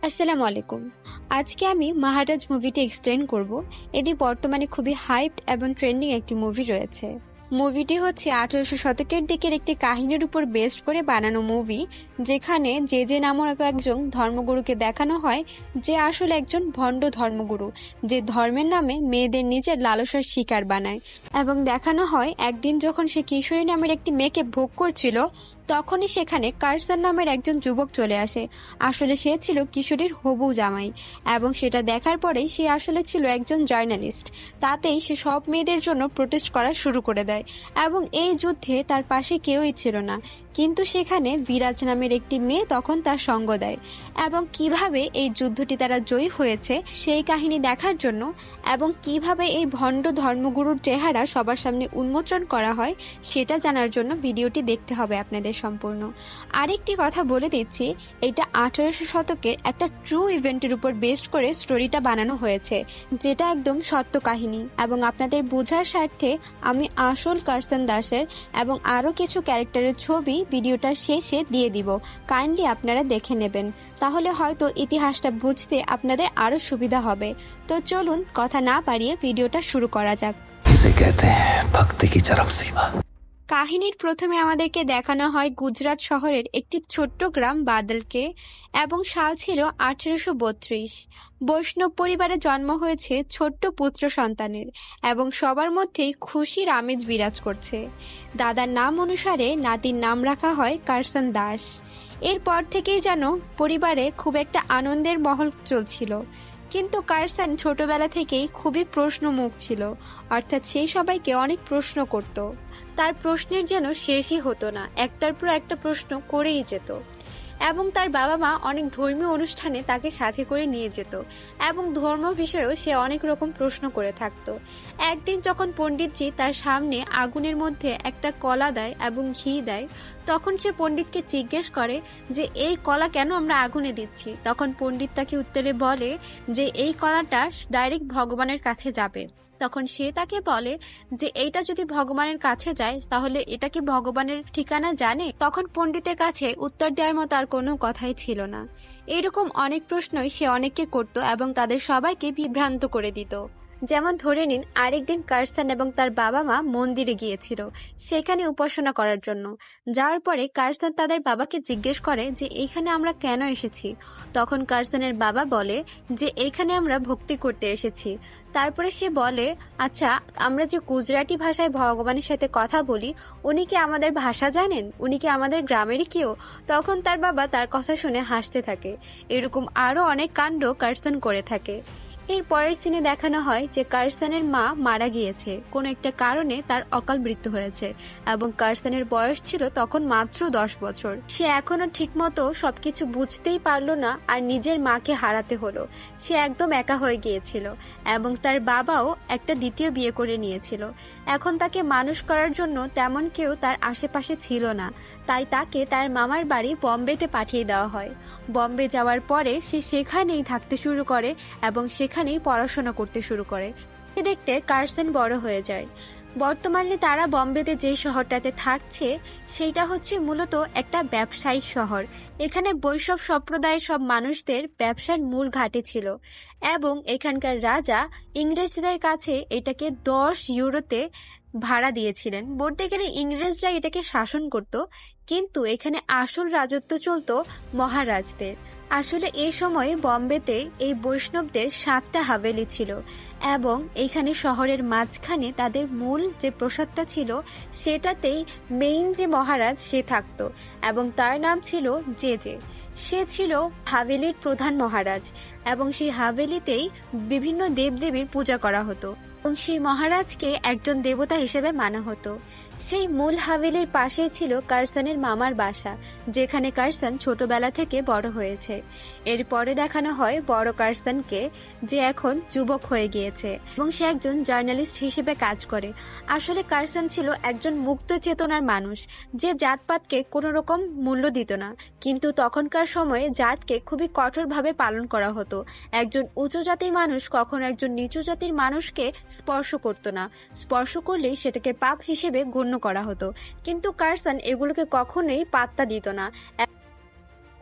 আসসালামু আলাইকুম। আজকে আমি মহারাজ মুভিটি এক্সপ্লেন করব। এটি বর্তমানে খুবই হাইপড এবং ট্রেন্ডিং একটি মুভি রয়েছে। মুভিটি হচ্ছে 1800 শতকের দিকের একটি কাহিনীর উপর বেস্ড করে বানানো মুভি, যেখানে জে নামক একজন ধর্মগুরুকে দেখানো হয় যে আসলে একজন ভণ্ড ধর্মগুরু, যে ধর্মের নামে মেয়েদের নিজের লালসার শিকার বানায়। এবং দেখানো হয় একদিন যখন সে কিশোরী নামের একটি মেয়েকে ভোগ করছিল, তখনই সেখানে কার্সান নামের একজন যুবক চলে আসে। আসলে সে ছিল কিশোরীর হবু জামাই, এবং সেটা দেখার পরেই সে আসলে ছিল একজন জার্নালিস্ট। তাতেই সে সব মেয়েদের জন্য প্রোটেস্ট করা শুরু করে দেয়, এবং এই যুদ্ধে তার পাশে কেউই ছিল না। কিন্তু সেখানে বিরাজ নামের একটি মেয়ে তখন তার সঙ্গ দেয়, এবং কিভাবে এই যুদ্ধটি তারা জয়ী হয়েছে সেই কাহিনী দেখার জন্য, এবং কিভাবে এই ভণ্ড ধর্মগুরুর চেহারা সবার সামনে উন্মোচন করা হয় সেটা জানার জন্য ভিডিওটি দেখতে হবে আপনাদের সম্পূর্ণ। আরেকটি কথা বলে দিচ্ছি, এটা 1800 শতকের একটা ট্রু ইভেন্টের উপর বেস্ড করে স্টোরিটা বানানো হয়েছে, যেটা একদম সত্য কাহিনী। এবং আপনাদের বোঝার স্বার্থে আমি আসল কার্সান দাসের এবং আরো কিছু ক্যারেক্টারের ছবি ভিডিওটার শেষে দিয়ে দিব, কাইন্ডলি আপনারা দেখে নেবেন, তাহলে হয়তো ইতিহাসটা বুঝতে আপনাদের আরো সুবিধা হবে। তো চলুন কথা না বাড়িয়ে ভিডিওটা শুরু করা যাক। इसे कहते हैं भक्ति की चरम सीमा। কাহিনীর প্রথমে আমাদেরকে দেখানো হয় গুজরাট শহরের একটি ছোট্ট গ্রাম বাদলকে, এবং সাল ছিল 1832। বৈষ্ণব পরিবারে জন্ম হয়েছে ছোট্ট পুত্র সন্তানের, এবং সবার মধ্যেই খুশির আমেজ বিরাজ করছে। দাদার নাম অনুসারে নাতির নাম রাখা হয় কার্সান দাস। এরপর থেকেই যেন পরিবারে খুব একটা আনন্দের মহল চলছিল। কিন্তু কার্সান ছোটবেলা থেকেই খুবই প্রশ্নমুখ ছিল, অর্থাৎ সে সবাইকে অনেক প্রশ্ন করত। তার প্রশ্নের যেন শেষই হতো না, একটার পর একটা প্রশ্ন করেই যেত। এবং তার বাবা মা অনেক ধর্মীয় অনুষ্ঠানে তাকে সাথে করে নিয়ে যেত, এবং ধর্ম বিষয়েও সে অনেক রকম প্রশ্ন করে থাকতো। একদিন যখন পণ্ডিতজি তার সামনে আগুনের মধ্যে একটা কলা দেয় এবং ঘি দেয়, তখন সে পণ্ডিতকে জিজ্ঞেস করে যে এই কলা কেন আমরা আগুনে দিচ্ছি। তখন পণ্ডিত তাকে উত্তরে বলে যে এই কলাটা ডাইরেক্ট ভগবানের কাছে যাবে। তখন সে তাকে বলে যে এইটা যদি ভগবানের কাছে যায় তাহলে এটা কি ভগবানের ঠিকানা জানে। তখন পণ্ডিতের কাছে উত্তর দেওয়ার মতো আর কোনো কথাই ছিল না। এরকম অনেক প্রশ্নই সে অনেককে করত এবং তাদের সবাইকে বিভ্রান্ত করে দিত। যেমন ধরে নিন, আরেকদিন কার্সান এবং তার বাবা মা মন্দিরে গিয়েছিল সেখানে উপাসনা করার জন্য। যাওয়ার পরে কার্সান তাদের বাবাকে জিজ্ঞেস করে যে এইখানে আমরা কেন এসেছি। তখন কার্সানের বাবা বলে যে এইখানে আমরা ভক্তি করতে এসেছি। তারপরে সে বলে, আচ্ছা, আমরা যে গুজরাটি ভাষায় ভগবানের সাথে কথা বলি, উনি কি আমাদের ভাষা জানেন? উনি কি আমাদের গ্রামেরই কেউ? তখন তার বাবা তার কথা শুনে হাসতে থাকে। এরকম আরো অনেক কাণ্ড কার্সান করে থাকে। এর পরের সিনে দেখানো হয় যে কার্সানের মা মারা গিয়েছে, কোনো একটা কারণে তার অকাল মৃত্যু হয়েছে, এবং কার্সানের বয়স ছিল তখন মাত্র 10 বছর। সে এখনো ঠিকমতো সবকিছু বুঝতেই পারলো না, আর নিজের মাকে হারাতে হলো। সে একদম একা হয়ে গিয়েছিল, এবং তার বাবাও একটা দ্বিতীয় বিয়ে করে নিয়েছিল। এখন তাকে মানুষ করার জন্য তেমন কেউ তার আশেপাশে ছিল না, তাই তাকে তার মামার বাড়ি বম্বেতে পাঠিয়ে দেওয়া হয়। বম্বে যাওয়ার পরে সে সেখানেই থাকতে শুরু করে এবং সেখানেই পড়াশোনা করতে শুরু করে। দেখতে কার্সান বড় হয়ে যায়। বর্তমানে তারা বম্বেতে যে শহরটাতে থাকছে সেইটা হচ্ছে মূলত একটা ব্যবসায়িক শহর। এখানে বৈষ্ণব সম্প্রদায়ের সব মানুষদের ব্যবসার মূল ঘাঁটি ছিল, এবং এখানকার রাজা ইংরেজদের কাছে এটাকে 10 ইউরোতে ভাড়া দিয়েছিলেন। বলতে গেলে ইংরেজরা এটাকে শাসন করত, কিন্তু এখানে আসল রাজত্ব চলত মহারাজদের। আসলে এই সময়ে বম্বেতে এই বৈষ্ণবদের 7টা হাভেলি ছিল, এবং এখানে শহরের মাঝখানে তাদের মূল যে প্রসাদটা ছিল সেটাতেই মেইন যে মহারাজ সে থাকতো, এবং তার নাম ছিল জে। সে ছিল হাভেলির প্রধান মহারাজ, এবং সেই হাভেলিতেই বিভিন্ন দেবদেবীর পূজা করা হতো, এবং সেই মহারাজকে একজন দেবতা হিসেবে মানা হতো। সেই মূল হাভেলির পাশেই ছিল কার্সানের মামার বাসা, যেখানে কার্সান ছোটবেলা থেকে বড় হয়েছে। এরপরে দেখানো হয় বড় কার্সানকে, যে এখন যুবক হয়ে গিয়েছে এবং সে একজন জার্নালিস্ট হিসেবে কাজ করে। আসলে কার্সান ছিল একজন মুক্ত চেতনার মানুষ, যে জাতপাতকে কোনো রকম মূল্য দিত না। কিন্তু তখনকার সময়ে জাতকে খুবই কঠোরভাবে পালন করা হতো। একজন উঁচু জাতির মানুষ কখনো একজন নিচু জাতির মানুষকে স্পর্শ করত না, স্পর্শ করলেই সেটাকে পাপ হিসেবে গণ্য করা হতো। কিন্তু কার্সান এগুলোকে কখনোই পাত্তা দিত না।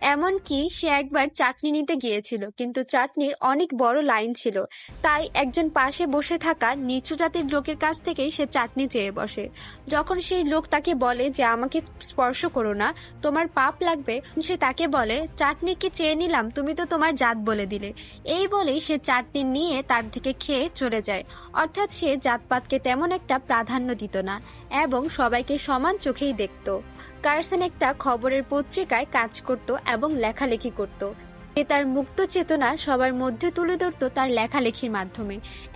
এমনকি সে একবার চাটনি নিতে গিয়েছিল, কিন্তু চাটনির অনেক বড় লাইন ছিল। তাই একজন পাশে বসে থাকা নিচু জাতির লোকের কাছ থেকেই সে চাটনি চেয়ে বসে। যখন সেই লোক তাকে বলে যে আমাকে স্পর্শ করো না, তোমার পাপ লাগবে, সে তাকে বলে চাটনি কি চেয়ে নিলাম, তুমি তো তোমার জাত বলে দিলে। এই বলেই সে চাটনি নিয়ে তার থেকে খেয়ে চলে যায়। অর্থাৎ সে জাতপাতকে তেমন একটা প্রাধান্য দিত না এবং সবাইকে সমান চোখেই দেখত। কার্সন একটা খবরের পত্রিকায় কাজ করত এবং লেখালেখি করত। সে তার মুক্ত চেতনা সবার মধ্যে তুলে ধরত তার লেখালেখির মাধ্যমে।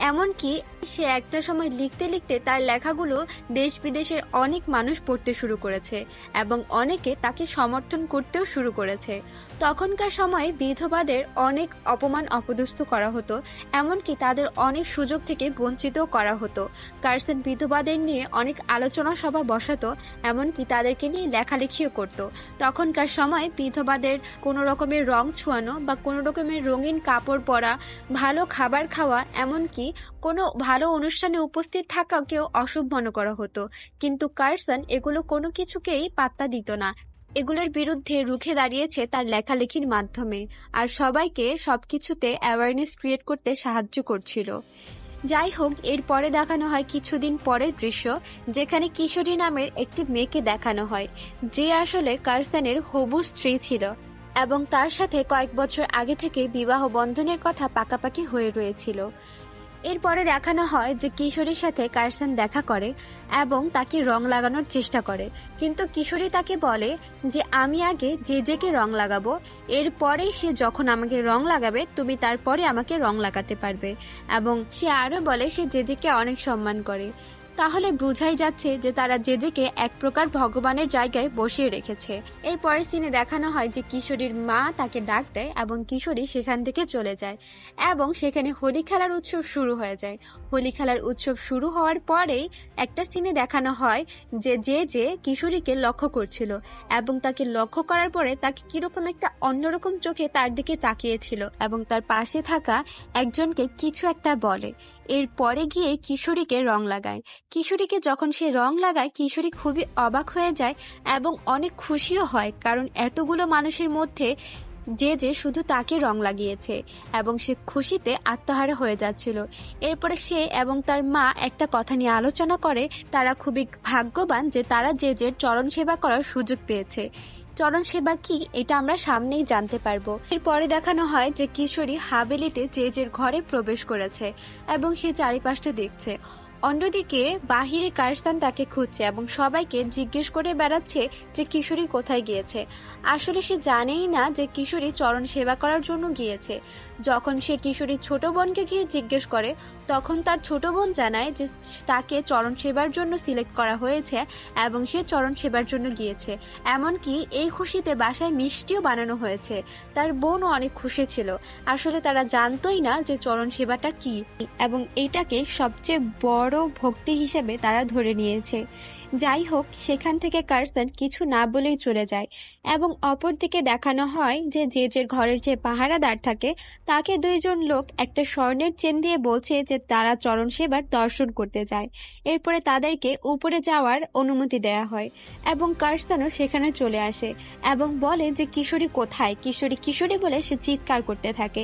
এমনকি সে একটা সময় লিখতে লিখতে তার লেখাগুলো দেশ বিদেশের অনেক মানুষ পড়তে শুরু করেছে এবং অনেকে তাকে সমর্থন করতেও শুরু করেছে। তখনকার সময়ে বিধবাদের অনেক অপমান অপদস্থ করা হতো, এমনকি তাদের অনেক সুযোগ থেকে বঞ্চিতও করা হতো। কার্সন বিধবাদের নিয়ে অনেক আলোচনা সভা বসাতো, এমনকি তাদেরকে নিয়ে লেখালেখিও করত। তখনকার সময় বিধবাদের কোনো রকমের রং ছোঁয়ানো বা কোনো রকমের রঙিন কাপড় পরা, ভালো খাবার খাওয়া, এমনকি কোনো ভালো অনুষ্ঠানে উপস্থিত থাকাকেও অশুভ মনে করা হতো। কিন্তু কার্সন এগুলো কোনো কিছুকেই পাত্তা দিত না। এগুলোর বিরুদ্ধে রুখে দাঁড়িয়েছে তার লেখালেখির মাধ্যমে, আর সবাইকে সবকিছুতে অ্যাওয়ারনেস ক্রিয়েট করতে সাহায্য করছিল। যাই হোক, এরপরে দেখানো হয় কিছুদিন পরের দৃশ্য, যেখানে কিশোরী নামের একটি মেয়েকে দেখানো হয়, যে আসলে কার্সনের হবু স্ত্রী ছিল এবং তার সাথে কয়েক বছর আগে থেকে বিবাহ বন্ধনের কথা পাকাপাকি হয়ে রয়েছিল। এরপরে দেখানো হয় যে কিশোরীর সাথে কার্সন দেখা করে এবং তাকে রং লাগানোর চেষ্টা করে, কিন্তু কিশোরী তাকে বলে যে আমি আগে জেজেকে রং লাগাবো, এরপরেই সে যখন আমাকে রং লাগাবে তুমি তারপরে আমাকে রং লাগাতে পারবে। এবং সে আরো বলে সে জেজেকে অনেক সম্মান করে। তাহলে বোঝাই যাচ্ছে যে তারা জেজেকে এক প্রকার ভগবানের জায়গায় বসিয়ে রেখেছে। এরপরের সিনে দেখানো হয় যে কিশোরীর মা তাকে ডাক দেয় এবং কিশোরী সেখান থেকে চলে যায় এবং সেখানে হোলি খেলার উৎসব শুরু হয়ে যায়। হোলি খেলার উৎসব শুরু হওয়ার পরেই একটা সিনে দেখানো হয় যে যে কিশোরীকে লক্ষ্য করছিল এবং তাকে লক্ষ্য করার পরে তাকে কিরকম একটা অন্যরকম চোখে তার দিকে তাকিয়েছিল এবং তার পাশে থাকা একজনকে কিছু একটা বলে। এরপরে গিয়ে কিশোরীকে রং লাগায়। কিশোরীকে যখন সে রং লাগায়, কিশোরী খুবই অবাক হয়ে যায় এবং অনেক খুশিও হয়, কারণ এতগুলো মানুষের মধ্যে যে শুধু তাকে রং লাগিয়েছে এবং সে খুশিতে আত্মহারা হয়ে যাচ্ছিল। এরপরে সে এবং তার মা একটা কথা নিয়ে আলোচনা করে, তারা খুবই ভাগ্যবান যে তারা জেজের চরণ সেবা করার সুযোগ পেয়েছে। চরণ সেবা কি এটা আমরা সামনেই জানতে পারবো। এরপরে দেখানো হয় যে কিশোরী হাবেলিতে জেজের ঘরে প্রবেশ করেছে এবং সে চারিপাশটা দেখছে। অন্যদিকে বাহিরে কার্সন তাকে খুঁজছে এবং সবাইকে জিজ্ঞেস করে বেড়াচ্ছে যে কিশোরী কোথায় গিয়েছে। আসলে সে জানেই না যে কিশোরী চরণ সেবা করার জন্য গিয়েছে। যখন সে কিশোরীর ছোট বোনকে গিয়ে জিজ্ঞেস করে, তখন তার ছোট বোন জানায় যে তাকে চরণ সেবার জন্য সিলেক্ট করা হয়েছে এবং সে চরণ সেবার জন্য গিয়েছে। এমনকি এই খুশিতে বাসায় মিষ্টিও বানানো হয়েছে। তার বোনও অনেক খুশি ছিল। আসলে তারা জানতোই না যে চরণ সেবাটা কি এবং এটাকে সবচেয়ে বড় ভক্তি হিসেবে তারা ধরে নিয়েছে। যাই হোক, সেখান থেকে কার্সন কিছু না বলেই চলে যায় এবং অপরদিকে দেখানো হয় যে জেজের ঘরের যে পাহারাদার থাকে তাকে দুইজন লোক একটা স্বর্ণের চেন দিয়ে বলছে যে তারা চরণ সেবার দর্শন করতে যায়। এরপরে তাদেরকে উপরে যাওয়ার অনুমতি দেয়া হয় এবং কার্সনও সেখানে চলে আসে এবং বলে যে কিশোরী কোথায়, কিশোরী কিশোরী বলে সে চিৎকার করতে থাকে।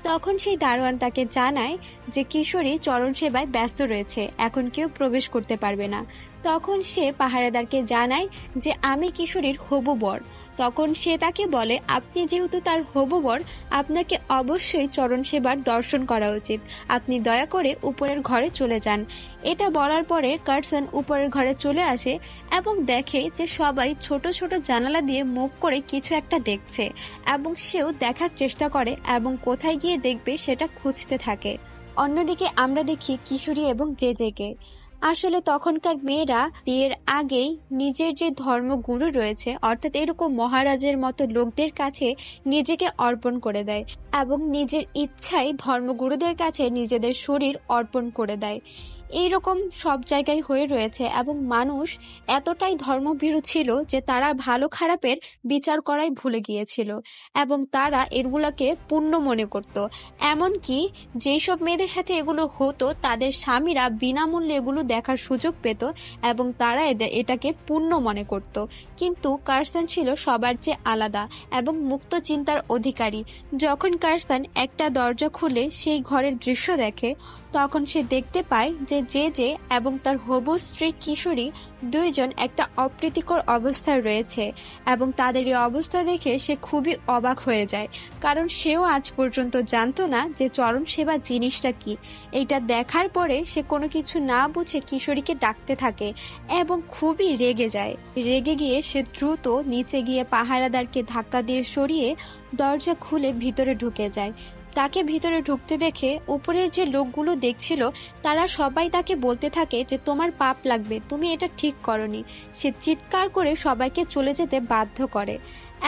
তখন সেই দারোয়ান তাকে জানায় যে কিশোরী চরণ সেবায় ব্যস্ত রয়েছে, এখন কেউ প্রবেশ করতে পারবে না। তখন সে পাহারাদারকে জানায় যে আমি কিশোরীর হবু বর। তখন সে তাকে বলে আপনি যেহেতু তার হবু বর, আপনাকে অবশ্যই চরণ সেবার দর্শন করা উচিত, আপনি দয়া করে উপরের ঘরে চলে যান। এটা বলার পরে কার্সন উপরের ঘরে চলে আসে এবং দেখে যে সবাই ছোট ছোট জানালা দিয়ে মুখ করে কিছু একটা দেখছে এবং সেও দেখার চেষ্টা করে এবং কোথায় গিয়ে দেখবে সেটা খুঁজতে থাকে। অন্যদিকে আমরা দেখি কিশোরী এবং জেজেকে। আসলে তখনকার মেয়েরা বিয়ের আগেই নিজের যে ধর্মগুরু রয়েছে, অর্থাৎ এরকম মহারাজের মতো লোকদের কাছে নিজেকে অর্পণ করে দেয় এবং নিজের ইচ্ছায় ধর্মগুরুদের কাছে নিজেদের শরীর অর্পণ করে দেয়। এইরকম সব জায়গায় হয়ে রয়েছে এবং মানুষ এতটাই ধর্মভীরু ছিল যে তারা ভালো খারাপের বিচার করাই ভুলে গিয়েছিল এবং তারা এগুলোকে পুণ্য মনে করত। এমনকি যেসব মেয়েদের সাথে এগুলো হতো তাদের স্বামীরা বিনামূল্যে এগুলো দেখার সুযোগ পেত এবং তারা এটাকে পুণ্য মনে করত। কিন্তু কার্সন ছিল সবার চেয়ে আলাদা এবং মুক্ত চিন্তার অধিকারী। যখন কার্সন একটা দরজা খুলে সেই ঘরের দৃশ্য দেখে তখন সে দেখতে পায় যে এবং তার হবু স্ত্রী কিশোরী দুইজন একটা অপ্রীতিকর অবস্থায় রয়েছে এবং তাদের এই অবস্থা দেখে সে খুবই অবাক হয়ে যায়, কারণ সেও আজ পর্যন্ত জানতো না যে চরণ সেবা জিনিসটা কি। এইটা দেখার পরে সে কোনো কিছু না বুঝে কিশোরীকে ডাকতে থাকে এবং খুবই রেগে যায়। রেগে গিয়ে সে দ্রুত নিচে গিয়ে পাহারাদারকে ধাক্কা দিয়ে সরিয়ে দরজা খুলে ভিতরে ঢুকে যায়। তাকে ভিতরে ঢুকতে দেখে উপরের যে লোকগুলো দেখছিল তারা সবাই তাকে বলতে থাকে যে তোমার পাপ লাগবে, তুমি এটা ঠিক করনি। সে চিৎকার করে সবাইকে চলে যেতে বাধ্য করে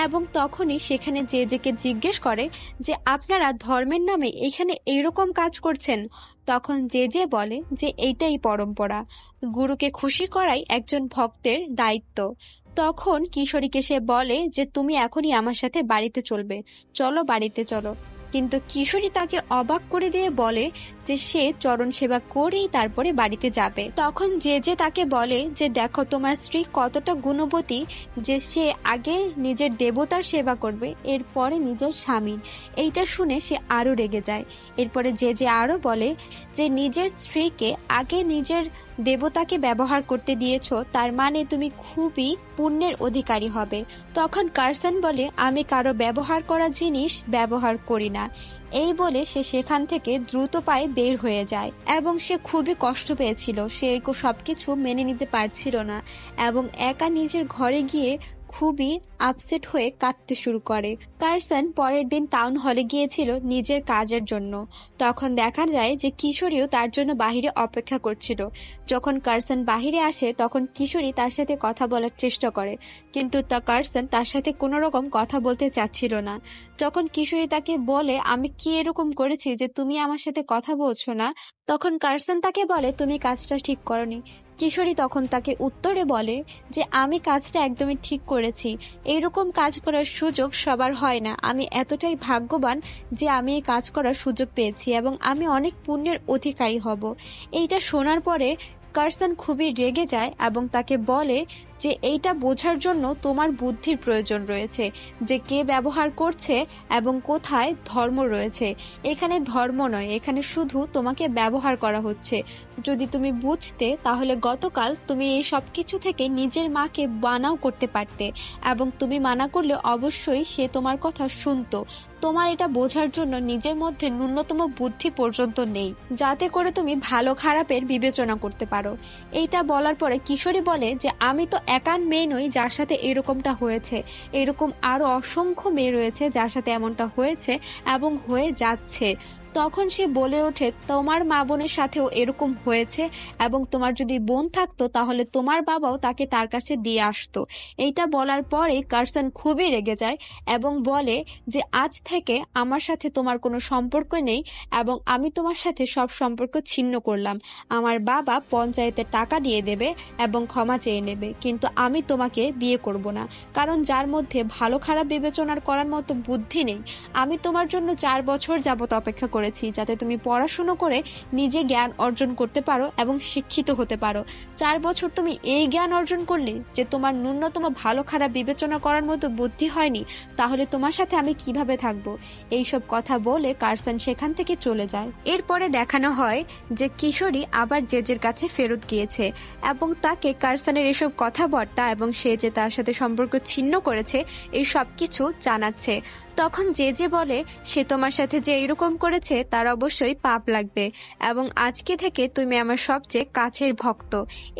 এবং তখনই সেখানে জেজেকে জিজ্ঞেস করে যে আপনারা ধর্মের নামে এখানে এইরকম কাজ করছেন। তখন জেজে বলে যে এইটাই পরম্পরা, গুরুকে খুশি করাই একজন ভক্তের দায়িত্ব। তখন কিশোরীকে সে বলে যে তুমি এখনই আমার সাথে বাড়িতে চলবে, চলো বাড়িতে চলো। কিন্তু কিশোরী তাকে অবাক করে দিয়ে বলে যে সে চরণ সেবা করেই তারপরে বাড়িতে যাবে। তখন যে তাকে বলে যে দেখো তোমার স্ত্রী কতটা গুণবতী যে সে আগে নিজের দেবতার সেবা করবে এরপরে নিজের স্বামীর। এইটা শুনে সে আরো রেগে যায়। এরপরে যে আরো বলে যে নিজের স্ত্রীকে আগে নিজের দেবতাকে ব্যবহার করতে দিয়েছ, তার মানে তুমি খুবই পুণ্যের অধিকারী হবে। তখন কার্সন বলে আমি কারো ব্যবহার করা জিনিস ব্যবহার করি না। এই বলে সে সেখান থেকে দ্রুত পায়ে বের হয়ে যায় এবং সে খুবই কষ্ট পেয়েছিল। সে সবকিছু মেনে নিতে পারছিল না এবং একা নিজের ঘরে গিয়ে খুবই আপসেট হয়ে কাঁদতে শুরু করে। কার্সন পরের দিন টাউন হলে গিয়েছিল নিজের কাজের জন্য। তখন দেখা যায় যে কিশোরীও তার জন্য বাহিরে অপেক্ষা করছিল। যখন কার্সন বাহিরে আসে তখন কিশোরী তার সাথে কথা বলার চেষ্টা করে, কিন্তু কার্সন তার সাথে কোনো রকম কথা বলতে চাচ্ছিল না। যখন কিশোরী তাকে বলে আমি কি এরকম করেছি যে তুমি আমার সাথে কথা বলছো না, তখন কার্সন তাকে বলে তুমি কাজটা ঠিক করনি। কিশোরী তখন তাকে উত্তরে বলে যে আমি কাজটা একদমই ঠিক করেছি, এইরকম কাজ করার সুযোগ সবার হয় না। আমি এতটাই ভাগ্যবান যে আমি এই কাজ করার সুযোগ পেয়েছি এবং আমি অনেক পুণ্যের অধিকারী হব। এইটা শোনার পরে কার্সন খুবই রেগে যায় এবং তাকে বলে যে এইটা বোঝার জন্য তোমার বুদ্ধির প্রয়োজন রয়েছে যে কে ব্যবহার করছে এবং কোথায় ধর্ম রয়েছে। এখানে ধর্ম নয়, এখানে শুধু তোমাকে ব্যবহার করা হচ্ছে। যদি তুমি বুঝতে তাহলে গতকাল তুমি এই সব কিছু থেকে নিজের মাকে মানাও করতে পারতে এবং তুমি মানা করলে অবশ্যই সে তোমার কথা শুনতো। তোমার এটা বোঝার জন্য নিজের মধ্যে ন্যূনতম বুদ্ধি পর্যন্ত নেই যাতে করে তুমি ভালো খারাপের বিবেচনা করতে পারো। এইটা বলার পরে কিশোরী বলে যে আমি তো একান মেয়ে নই যার সাথে এরকমটা হয়েছে, এরকম আরো অসংখ্য মেয়ে রয়েছে যার সাথে এমনটা হয়েছে এবং হয়ে যাচ্ছে। তখন সে বলে ওঠে তোমার মা বোনের সাথেও এরকম হয়েছে এবং তোমার যদি বোন থাকতো তাহলে তোমার বাবাও তাকে তার কাছে দিয়ে আসতো। এইটা বলার পরে কার্সন খুবই রেগে যায় এবং বলে যে আজ থেকে আমার সাথে তোমার কোনো সম্পর্ক নেই এবং আমি তোমার সাথে সব সম্পর্ক ছিন্ন করলাম। আমার বাবা পঞ্চায়েতে টাকা দিয়ে দেবে এবং ক্ষমা চেয়ে নেবে, কিন্তু আমি তোমাকে বিয়ে করব না, কারণ যার মধ্যে ভালো খারাপ বিবেচনার করার মতো বুদ্ধি নেই। আমি তোমার জন্য 4 বছর যাবত অপেক্ষা করেছি যাতে তুমি পড়াশুনো করে নিজে জ্ঞান অর্জন করতে পারো এবং শিক্ষিত হতে পারো। 4 বছর তুমি এই জ্ঞান অর্জন করলে যে তোমার ন্যূনতম ভালো খারাপ বিবেচনা করার মতো বুদ্ধি হয়নি, তাহলে তোমার সাথে আমি কিভাবে থাকবো? এইসব কথা বলে কার্সন সেখান থেকে চলে যায়। এরপরে দেখানো হয় যে কিশোরী আবার জেজের কাছে ফেরত গিয়েছে এবং তাকে কার্সনের এসব কথাবার্তা এবং সে যে তার সাথে সম্পর্ক ছিন্ন করেছে এই সব কিছু জানাচ্ছে। তখন যে বলে সে তোমার সাথে যে এরকম করেছে তার অবশ্যই পাপ লাগবে এবং আজকে থেকে তুমি আমার সবচেয়ে কাছের ভক্ত।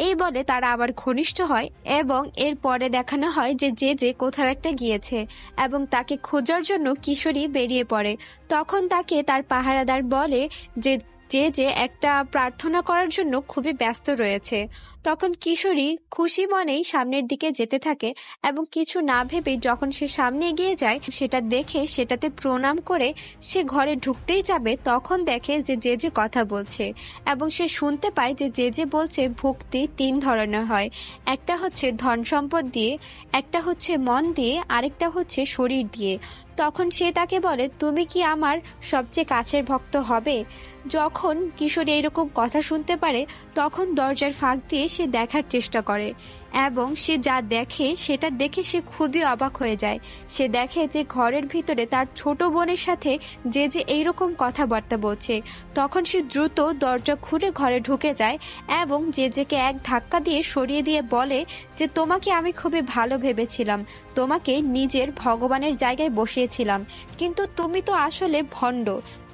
এই বলে তারা আবার ঘনিষ্ঠ হয় এবং এরপরে দেখানো হয় যে কোথাও একটা গিয়েছে এবং তাকে খোঁজার জন্য কিশোরী বেরিয়ে পড়ে। তখন তাকে তার পাহারাদার বলে যে যে যে একটা প্রার্থনা করার জন্য খুবই ব্যস্ত রয়েছে। তখন কিশোরী খুশি মনেই সামনের দিকে যেতে থাকে এবং কিছু না ভেবেই যখন সে সামনে এগিয়ে যায় সেটা দেখে সেটাতে প্রণাম করে সে ঘরে ঢুকতেই যাবে, তখন দেখে যে যে যে কথা বলছে এবং সে শুনতে পায় যে যে যে বলছে ভক্তি 3 ধরনের হয়। একটা হচ্ছে ধন সম্পদ দিয়ে, একটা হচ্ছে মন দিয়ে, আরেকটা হচ্ছে শরীর দিয়ে। তখন সে তাকে বলে, তুমি কি আমার সবচেয়ে কাছের ভক্ত হবে? যখন কিশোরী এরকম কথা শুনতে পারে তখন দরজার ফাঁক দিয়ে সে দেখার চেষ্টা করে এবং সে যা দেখে সেটা দেখে সে খুবই অবাক হয়ে যায়। সে দেখে যে ঘরের ভিতরে তার ছোট বোনের সাথে যে যে এইরকম কথাবার্তা বলছে। তখন সে দ্রুত দরজা খুলে ঘরে ঢুকে যায় এবং যে যেকে এক ধাক্কা দিয়ে সরিয়ে দিয়ে বলে যে তোমাকে আমি খুবই ভালো ভেবেছিলাম, তোমাকে নিজের ভগবানের জায়গায় বসিয়েছিলাম, কিন্তু তুমি তো আসলে ভণ্ড।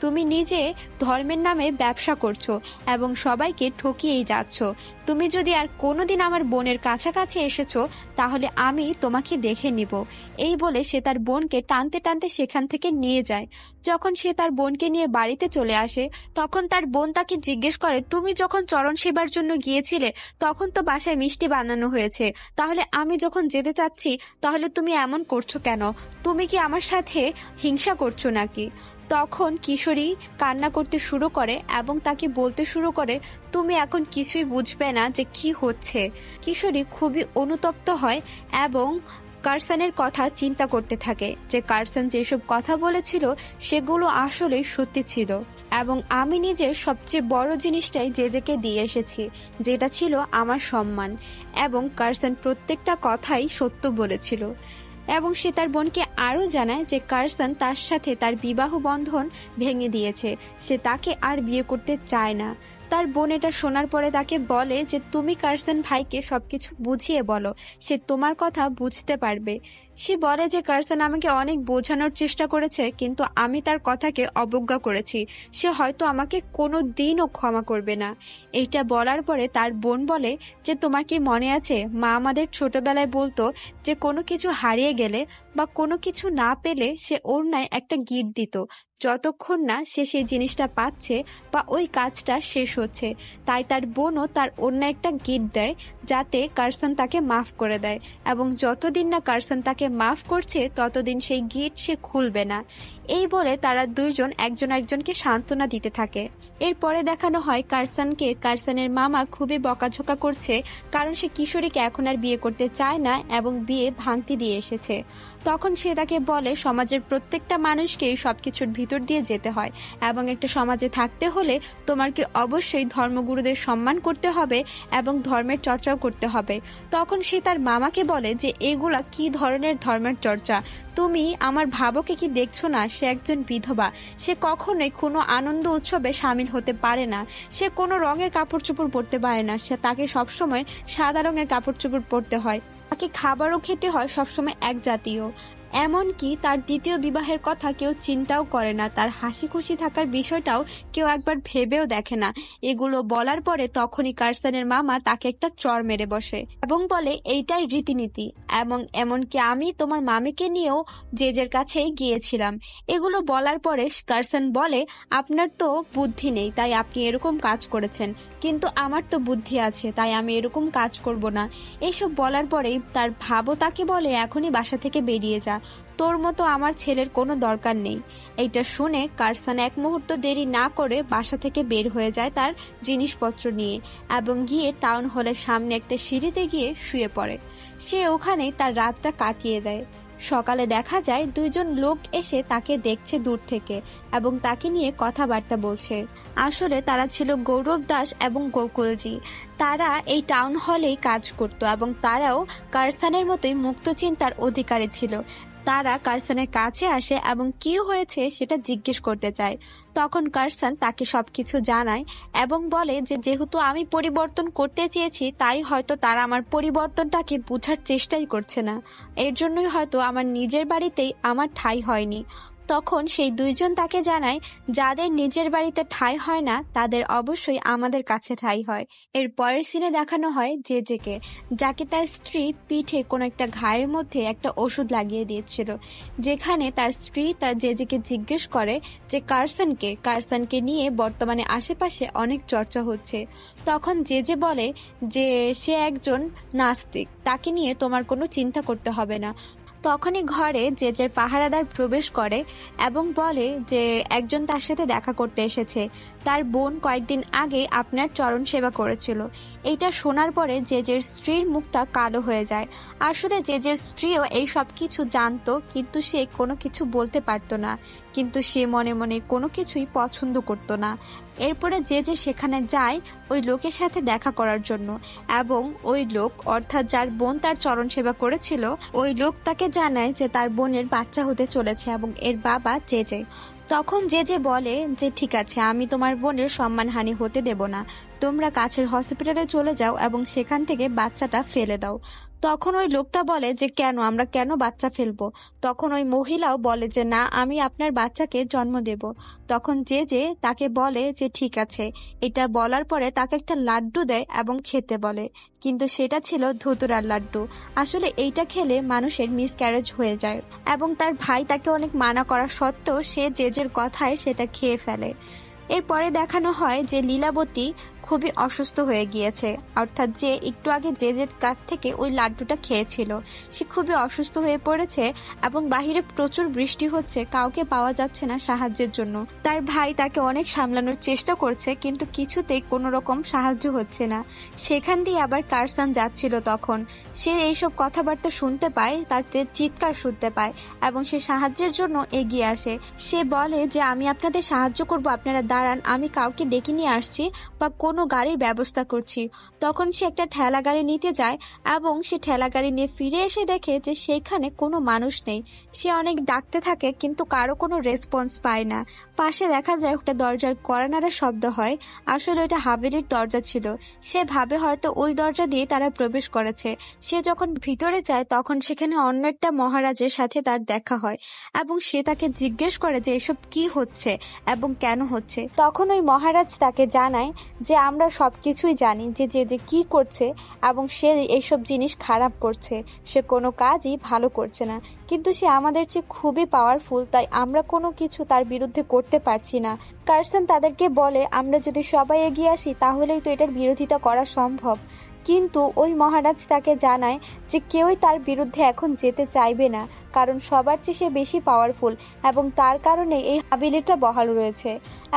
তুমি নিজে ধর্মের নামে ব্যবসা করছো এবং সবাইকে ঠকিয়েই যাচ্ছ। তুমি যদি আর কোনোদিন আমার বোনের কাছাকাছি এসেছো তাহলে আমি তোমাকে দেখে নিব। এই বলে সে তার বোনকে টানতে টানতে সেখান থেকে নিয়ে যায়। যখন সে তার বোনকে নিয়ে বাড়িতে চলে আসে তখন তার বোন তাকে জিজ্ঞেস করে, তুমি যখন চরণ সেবার জন্য গিয়েছিলে তখন তো বাসায় মিষ্টি বানানো হয়েছে, তাহলে আমি যখন যেতে চাচ্ছি তাহলে তুমি এমন করছো কেন? তুমি কি আমার সাথে হিংসা করছো নাকি? তখন কিশোরী কান্না করতে শুরু করে এবং তাকে বলতে শুরু করে, তুমি এখন কিছুই বুঝবে না যে কি হচ্ছে। কিশোরী খুবই অনুতপ্ত হয় এবং কারসানের কথা চিন্তা করতে থাকে যে কারসান যেসব কথা বলেছিল সেগুলো আসলে সত্যি ছিল এবং আমি নিজের সবচেয়ে বড় জিনিসটাই যে যেকে দিয়ে এসেছি, যেটা ছিল আমার সম্মান। এবং কারসান প্রত্যেকটা কথাই সত্য বলেছিল এবং সে তার বোনকে আরও জানায় যে কারসান তার সাথে তার বিবাহ বন্ধন ভেঙে দিয়েছে, সে তাকে আর বিয়ে করতে চায় না। তার বোন এটা শোনার পরে তাকে বলে যে তুমি কারসান ভাইকে সবকিছু বুঝিয়ে বলো, সে তোমার কথা বুঝতে পারবে। সে বলে যে কারসান আমাকে অনেক বোঝানোর চেষ্টা করেছে কিন্তু আমি তার কথাকে অবজ্ঞা করেছি, সে হয়তো আমাকে কোনো দিনও ক্ষমা করবে না। এইটা বলার পরে তার বোন বলে যে তোমার কি মনে আছে মা আমাদের ছোটবেলায় বলতো যে কোনো কিছু হারিয়ে গেলে বা কোনো কিছু না পেলে সে ওড়নায় একটা গিঁট দিত, যতক্ষণ না সে সেই জিনিসটা পাচ্ছে বা ওই কাজটা শেষ হচ্ছে। তাই তার বোনও তার অন্য একটা গিট দেয় যাতে কারসান তাকে মাফ করে দেয় এবং যতদিন না কারসান তাকে মাফ করছে ততদিন সেই গিট সে খুলবে না। এই বলে তারা দুইজন একজন একজনকে সান্ত্বনা দিতে থাকে। এরপরে দেখানো হয় কারসানকে কারসানের মামা খুবই বকাঝকা করছে কারণ সে কিশোরীকে এখন আর বিয়ে করতে চায় না এবং বিয়ে ভাঙতি দিয়ে এসেছে। তখন সে তাকে বলে সমাজের প্রত্যেকটা মানুষকেই সবকিছুর ভিতর দিয়ে যেতে হয় এবং একটা সমাজে থাকতে হলে তোমাকে অবশ্যই ধর্মগুরুদের সম্মান করতে হবে এবং ধর্মের চর্চাও করতে হবে। তখন সে তার মামাকে বলে যে এগুলা কি ধরনের ধর্মের চর্চা? তুমি আমার ভাবকে কি দেখছো না? সে একজন বিধবা, সে কখনোই কোনো আনন্দ উৎসবে সামিল হতে পারে না, সে কোনো রঙের কাপড় চোপড় পরতে পারে না, সে তাকে সবসময় সাদা রঙের কাপড় চোপড় পরতে হয়, তাকে খাবারও খেতে হয় সবসময় এক জাতীয়। এমনকি তার দ্বিতীয় বিবাহের কথা কেউ চিন্তাও করে না, তার হাসি খুশি থাকার বিষয়টাও কেউ একবার ভেবেও দেখে না। এগুলো বলার পরে তখনই কারসানের মামা তাকে একটা চড় মেরে বসে এবং বলে এইটাই রীতিনীতি এবং এমনকি আমি তোমার মামিকে নিয়েও জেজের কাছেই গিয়েছিলাম। এগুলো বলার পরে কারসান বলে আপনার তো বুদ্ধি নেই তাই আপনি এরকম কাজ করেছেন, কিন্তু আমার তো বুদ্ধি আছে তাই আমি এরকম কাজ করব না। এসব বলার পরেই তার ভাবও তাকে বলে এখনই বাসা থেকে বেরিয়ে যা, তোর মতো আমার ছেলের কোনো দরকার নেই। এইটা শুনে কারসান এক মুহূর্ত দেরি না করে বাসা থেকে বের হয়ে যায় তার জিনিসপত্র নিয়ে এবং গিয়ে টাউন হলের সামনে একটা সিঁড়িতে গিয়ে শুয়ে পড়ে। সে ওখানেই তার রাতটা কাটিয়ে দেয়। সকালে দেখা যায় দুইজন লোক এসে তাকে দেখছে দূর থেকে এবং তাকে নিয়ে কথাবার্তা বলছে। আসলে তারা ছিল গৌরব দাস এবং গোকুলজি। তারা এই টাউন হলেই কাজ করত এবং তারাও কারসানের মতোই মুক্ত চিন্তার অধিকারী ছিল। তারা কারসানের কাছে আসে এবং কি হয়েছে সেটা জিজ্ঞেস করতে চায়। তখন কারসান তাকে সবকিছু জানায় এবং বলে যে যেহেতু আমি পরিবর্তন করতে চেয়েছি তাই হয়তো তারা আমার পরিবর্তনটাকে বোঝার চেষ্টাই করছে না, এর জন্যই হয়তো আমার নিজের বাড়িতেই আমার ঠাঁই হয়নি। তখন সেই দুইজন তাকে জানায়, যাদের নিজের বাড়িতে ঠাঁই হয় না তাদের অবশ্যই আমাদের কাছে ঠাঁই হয়। এর পরের সিনে দেখানো হয় জেজেকে, যাকে তার স্ত্রী পিঠে কোনো একটা ঘায়ের মধ্যে একটা ওষুধ লাগিয়ে দিয়েছিল, যেখানে তার স্ত্রী তার জেজেকে জিজ্ঞেস করে যে কার্সনকে নিয়ে বর্তমানে আশেপাশে অনেক চর্চা হচ্ছে। তখন জেজে বলে যে সে একজন নাস্তিক, তাকে নিয়ে তোমার কোনো চিন্তা করতে হবে না। তখনই ঘরে জেজের পাহারাদার প্রবেশ করে এবং বলে যে একজন তার সাথে দেখা করতে এসেছে, তার বোন কয়েকদিন আগে আপনার চরণ সেবা করেছিল। এইটা শোনার পরে জেজের স্ত্রীর মুখটা কালো হয়ে যায়। আসলে জেজের স্ত্রীও এই সব কিছু জানতো, কিন্তু সে কোনো কিছু বলতে পারতো না, কিন্তু সে মনে মনে কোনো কিছুই পছন্দ করতো না। এরপরে জেজে সেখানে যায় ওই লোকের সাথে দেখা করার জন্য, এবং ওই লোক অর্থাৎ যার বোন তার চরণ সেবা করেছিল, ওই লোক তাকে জানায় যে তার বোনের বাচ্চা হতে চলেছে এবং এর বাবা জেজে। তখন জেজে বলে যে ঠিক আছে, আমি তোমার বোনের সম্মানহানি হতে দেব না, তোমরা কাছের হসপিটালে চলে যাও এবং সেখান থেকে বাচ্চাটা ফেলে দাও। তখন ওই লোকটা বলে যে আমরা কেন বাচ্চা ফেলবো? তখন ওই মহিলাও বলে যে না, আমি আপনার বাচ্চাকে জন্ম দেব। তখন জেজে তাকে বলে যে ঠিক আছে। এটা বলার পরে তাকে একটা লাড্ডু দেয় এবং খেতে বলে, কিন্তু সেটা ছিল ধুতুরার লাড্ডু। আসলে এইটা খেলে মানুষের মিসক্যারেজ হয়ে যায়, এবং তার ভাই তাকে অনেক মানা করা সত্ত্বেও সে জেজের কথায় সেটা খেয়ে ফেলে। এরপরে দেখানো হয় যে লীলাবতী খুবই অসুস্থ হয়ে গিয়েছে, অর্থাৎ যে একটু আগে জেজের কাছ থেকে ওই লাড্ডুটা খেয়েছিল, সে খুবই অসুস্থ হয়ে পড়েছে এবং বাহিরে প্রচুর বৃষ্টি হচ্ছে, কাউকে পাওয়া যাচ্ছে না সাহায্যের জন্য। তার ভাই তাকে অনেক সামলানোর চেষ্টা করছে, কিন্তু কিছুতেই কোনো রকম সাহায্য হচ্ছে না। সেখান দিয়ে আবার কার্সন যাচ্ছিল, তখন সে এইসব কথাবার্তা শুনতে পায়, তার চিৎকার শুনতে পায় এবং সে সাহায্যের জন্য এগিয়ে আসে। সে বলে যে আমি আপনাদের সাহায্য করব, আপনারা দাঁড়ান, আমি কাউকে ডেকে নিয়ে আসছি বা কোনো গাড়ির ব্যবস্থা করছি। তখন সে একটা ঠেলা গাড়ি নিতে যায় এবং সে ঠেলা গাড়ি নিয়ে ফিরে এসে দেখে যে সেখানে কোনো মানুষ নেই। সে অনেক ডাকতে থাকে কিন্তু কারো কোনো রেসপন্স পায় না। পাশে দেখা যায় একটা দরজার কড়া নাড়ার শব্দ হয়, আসলে ওটা হাভেলির দরজা ছিল। সে ভাবে হয়তো ওই দরজা দিয়ে তারা প্রবেশ করেছে। সে যখন ভিতরে যায় তখন সেখানে অন্য একটা মহারাজের সাথে তার দেখা হয় এবং সে তাকে জিজ্ঞেস করে যে এসব কি হচ্ছে এবং কেন হচ্ছে। তখন ওই মহারাজ তাকে জানায় যে আমরা সবকিছুই জানি যে যে কি করছে এবং সে এইসব জিনিস খারাপ করছে, সে কোনো কাজই ভালো করছে না, কিন্তু সে আমাদের চেয়ে খুবই পাওয়ারফুল, তাই আমরা কোনো কিছু তার বিরুদ্ধে করতে পারছি না। কার্সন তাদেরকে বলে আমরা যদি সবাই এগিয়ে আসি তাহলেই তো এটার বিরোধিতা করা সম্ভব, কিন্তু ওই মহারাজ তাকে জানায় যে কেউই তার বিরুদ্ধে এখন যেতে চাইবে না, কারণ সবার চেয়ে সে বেশি পাওয়ারফুল এবং তার কারণে এই হাবিলিটা বহাল রয়েছে।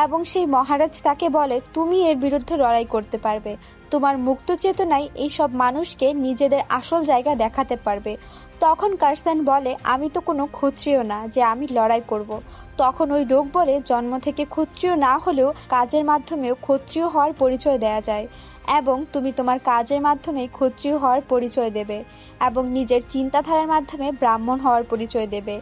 এবং সেই মহারাজ তাকে বলে তুমি এর বিরুদ্ধে লড়াই করতে পারবে, তোমার মুক্ত চেতনায় এই সব মানুষকে নিজেদের আসল জায়গা দেখাতে পারবে। তখন কার্সন বলে আমি তো কোনো ক্ষত্রিয় না যে আমি লড়াই করব। তখন ওই লোক বলে জন্ম থেকে ক্ষত্রিয় না হলেও কাজের মাধ্যমেও ক্ষত্রিয় হওয়ার পরিচয় দেয়া যায়, এবং তুমি তোমার কাজের মাধ্যমে ক্ষত্রিয় হওয়ার পরিচয় দেবে, এবং নিজের চিন্তাধারার মাধ্যমে ব্রাহ্মণ হওয়ার পরিচয় দেবে,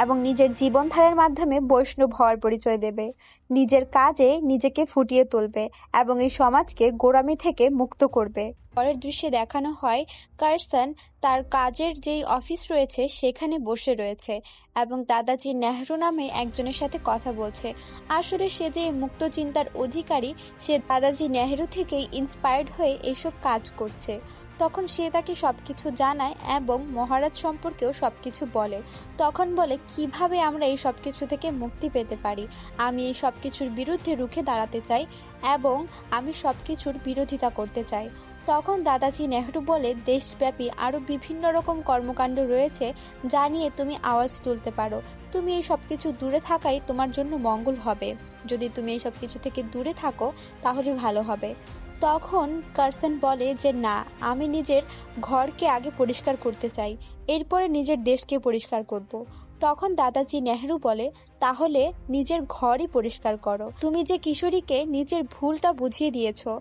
এবং নিজের জীবনধারার মাধ্যমে বৈষ্ণব হওয়ার পরিচয় দেবে। নিজের কাজে নিজেকে ফুটিয়ে তুলবে এবং এই সমাজকে গোঁড়ামি থেকে মুক্ত করবে। পরের দৃশ্যে দেখানো হয় কার্সন তার কাজের যেই অফিস রয়েছে সেখানে বসে রয়েছে এবং দাদাজি নেহরু নামে একজনের সাথে কথা বলছে। আসলে সে যে মুক্ত চিন্তার অধিকারী, সে দাদাজি নেহরু থেকেই ইন্সপায়ার্ড হয়ে এইসব কাজ করছে। তখন সে তাকে সবকিছু জানায় এবং মহারাজ সম্পর্কেও সবকিছু বলে। তখন বলে কিভাবে আমরা এই সবকিছু থেকে মুক্তি পেতে পারি, আমি এই সবকিছুর বিরুদ্ধে রুখে দাঁড়াতে চাই এবং আমি সবকিছুর বিরোধিতা করতে চাই। তখন দাদাজি নেহরু বলে দেশব্যাপী আরো বিভিন্ন রকম কর্মকাণ্ড রয়েছে যা নিয়ে তুমি আওয়াজ তুলতে পারো, তুমি এই সবকিছু দূরে থাকাই তোমার জন্য মঙ্গল হবে, যদি তুমি এই সবকিছু থেকে দূরে থাকো তাহলে ভালো হবে। তখন কার্সন বলে যে না, আমি নিজের ঘরকে আগে পরিষ্কার করতে চাই, এরপরে নিজের দেশকে পরিষ্কার করব। তখন দাদাজি নেহরু বলে তাহলে নিজের ঘরই পরিষ্কার করো, তুমি যে কিশোরীকে নিজের ভুলটা বুঝিয়ে দিয়েছো,